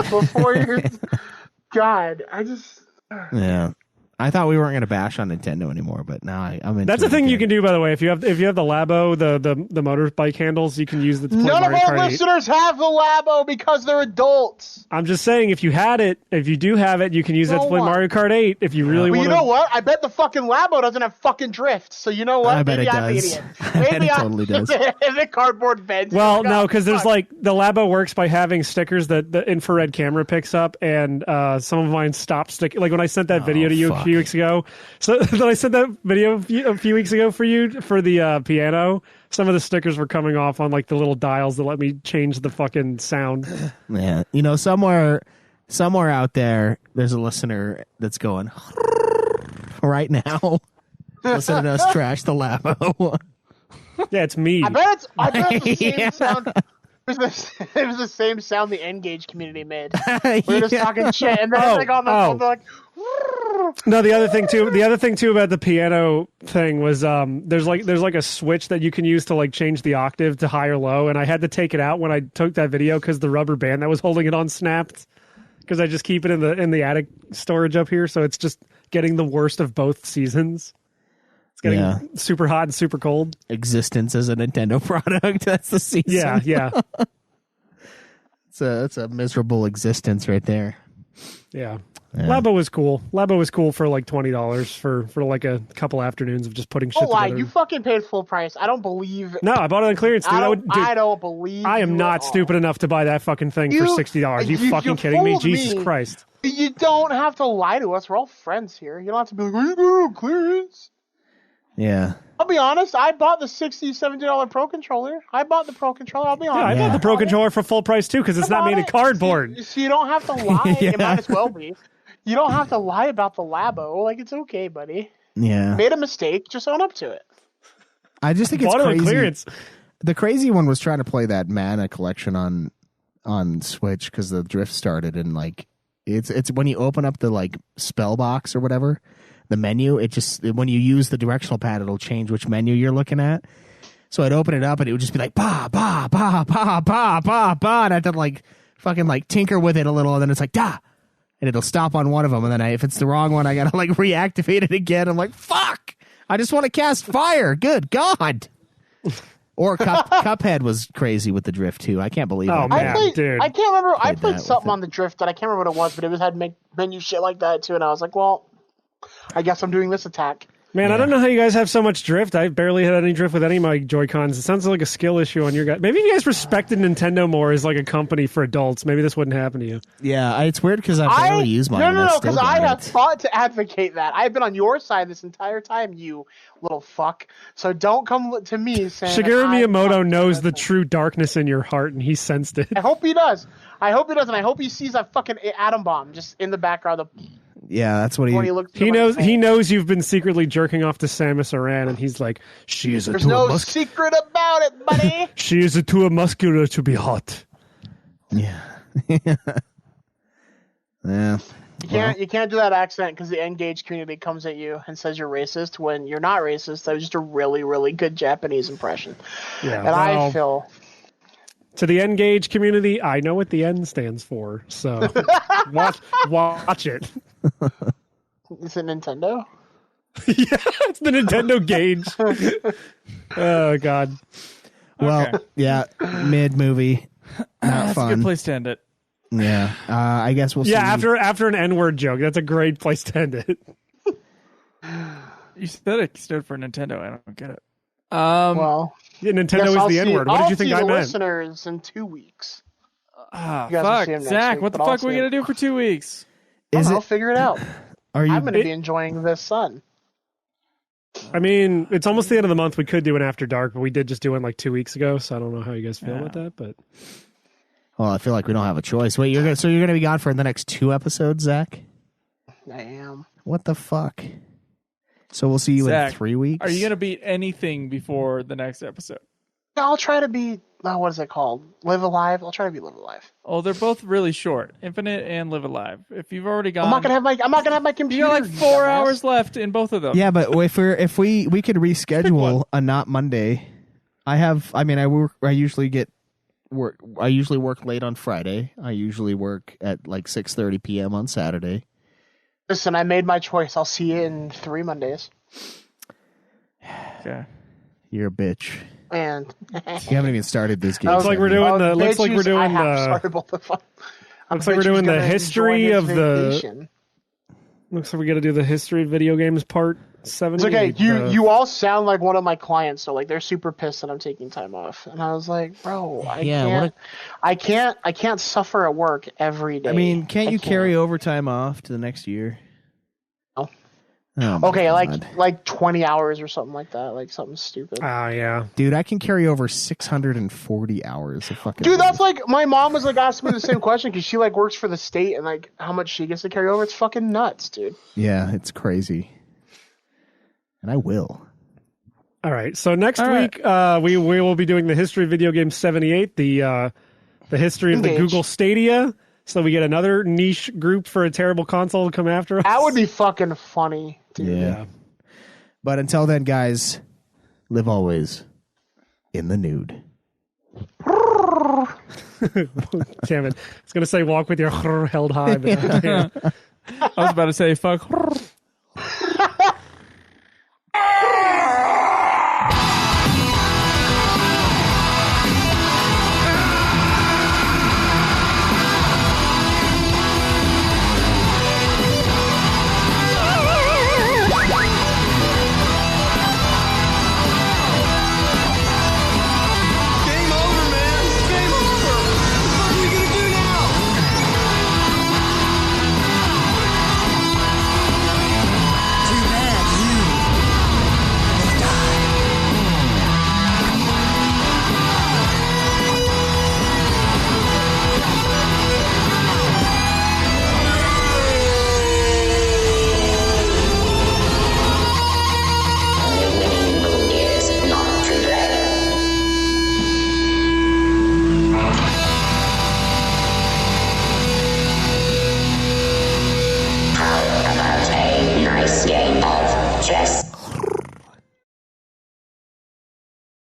Before you're... God, I just... Yeah. I thought we weren't going to bash on Nintendo anymore, but now I'm into That's it the thing you again. can do, by the way. If you have the Labo, the motorbike handles, you can use it to play None of Mario our Kart 8. listeners have the Labo because they're adults. I'm just saying, if you do have it, you can use it to So play what? Mario Kart 8 if you really But want you to. know what? I bet the fucking Labo doesn't have fucking drift. So you know what? I bet Maybe it I'm the does. idiot. I bet Maybe it I'm totally does. the cardboard vents. Well, God, no, because there's fuck. like the Labo works by having stickers that the infrared camera picks up, and some of mine stopped sticking. Like when I sent that video to you fuck. a few weeks ago. So when I sent that video a few weeks ago for you for the piano, some of the stickers were coming off on like the little dials that let me change the fucking sound. Yeah. You know, somewhere out there, there's a listener that's going right now. Listen to us trash the Labo. Yeah, it's me. I bet it's the same Yeah. sound. It was the same sound the N-Gage community made. We're just talking shit, and then Oh, it's like on the oh. phone, they're like, No, the other thing too about the piano thing was there's like a switch that you can use to like change the octave to high or low, and I had to take it out when I took that video because the rubber band that was holding it on snapped. Because I just keep it in the attic storage up here, so it's just getting the worst of both seasons. It's getting super hot and super cold. Existence as a Nintendo product. That's the season. Yeah. It's a miserable existence right there. Yeah. Yeah. Labo was cool. Labo was cool for like $20 for like a couple afternoons of just putting shit "Oh, why? together. You fucking paid full price. I don't believe." No, I bought it on clearance, dude. I don't believe. I am you not at all. stupid enough to buy that fucking thing for $60. You fucking kidding me? fooled Jesus Christ. You don't have to lie to us. We're all friends here. You don't have to be like, "Are you going on clearance?" Yeah. I'll be honest. I bought the $60, $70 Pro Controller. I bought the Pro Controller. I'll be Yeah, I honest. bought the Pro Controller for full price too because it's not made of cardboard. So you don't have to lie. Yeah. It might as well be. You don't have to lie about the Labo. Like, it's okay, buddy. Yeah. Made a mistake. Just own up to it. I just think it's Bought it on crazy. clearance. The crazy one was trying to play that Mana collection on Switch because the drift started, and like it's when you open up the like spell box or whatever, the menu, when you use the directional pad, it'll change which menu you're looking at. So I'd open it up and it would just be like ba ba ba ba ba ba ba, and I had to like fucking like tinker with it a little, and then it's like da, and it'll stop on one of them, and then if it's the wrong one, I gotta like reactivate it again. I'm like, fuck, I just want to cast fire. Good God. Or Cuphead was crazy with the drift too. I can't believe it. Oh, man. Dude. I can't remember. I Played played that something with it. on the drift that I can't remember what it was, but it had menu shit like that too, and I was like, well, I guess I'm doing this attack. Man, I don't know how you guys have so much drift. I've barely had any drift with any of my Joy-Cons. It sounds like a skill issue on your guys. Maybe if you guys respected Nintendo more as like a company for adults, maybe this wouldn't happen to you. Yeah, it's weird because I barely use mine. No, because I have fought to advocate that. I've been on your side this entire time, you little fuck. So don't come to me saying Shigeru Miyamoto knows the true darkness in your heart, and he sensed it. I hope he does. And I hope he sees that fucking atom bomb just in the background. Yeah, that's what he knows. He knows you've been secretly jerking off to Samus Aran, and he's like, "She is There's no secret about it, buddy. She is too muscular to be hot." Yeah. Yeah. You can't do that accent because the N-Gage community comes at you and says you're racist when you're not racist. That was just a really, really good Japanese impression. Yeah, and I feel to the N-Gage community, I know what the N stands for. So watch it. Is it Nintendo? Yeah, it's the Nintendo Gauge. Oh God. Well, yeah, mid movie. Not That's fun. a good place to end it. Yeah, I guess we'll see. Yeah, after an N-word joke, that's a great place to end it. You said it stood for Nintendo. I don't get it. Well, yeah, Nintendo is the N-word. What did you think I meant? Listeners in 2 weeks. Fuck, Zach, what the fuck are we gonna do for 2 weeks? I'll figure it out. I'm going to be enjoying this sun. I mean, it's almost the end of the month. We could do an After Dark, but we did just do one like 2 weeks ago, so I don't know how you guys feel about that. But well, I feel like we don't have a choice. Wait, you're gonna be gone for the next 2 episodes, Zach? I am. What the fuck? So we'll see you Zach, in 3 weeks. Are you gonna beat anything before the next episode? I'll try to be. What is it called? Live Alive. I'll try to be Live Alive. Oh, they're both really short. Infinite and Live Alive. If you've already gone, I'm not gonna have my computer. You got like 4 hours left in both of them. Yeah, but if we could reschedule a not Monday. I usually work late on Friday. I usually work at like 6:30 p.m. on Saturday. Listen, I made my choice. I'll see you in 3 Mondays. Okay. You're a bitch. And you haven't even started this game. Looks like we're doing the. Looks like we're doing the. Looks like we're doing the history of the. Looks like we got to do the history of video games part 7. It's okay. You all sound like one of my clients, so like they're super pissed that I'm taking time off, and I was like, bro, I can't suffer at work every day. I mean, can't you carry overtime off to the next year? No. Oh okay, God. like 20 hours or something like that, like something stupid. Oh yeah, dude, I can carry over 640 hours of fucking. Dude, that's like my mom was like asking me the same question because she like works for the state and like how much she gets to carry over. It's fucking nuts, dude. Yeah, it's crazy. And I will. All right. So next week, we will be doing the history of video game 78, the history of the Google Stadia. So we get another niche group for a terrible console to come after us. That would be fucking funny, dude. Yeah. But until then, guys, live always in the nude. Damn it. I was going to say walk with your held high, but I was about to say fuck.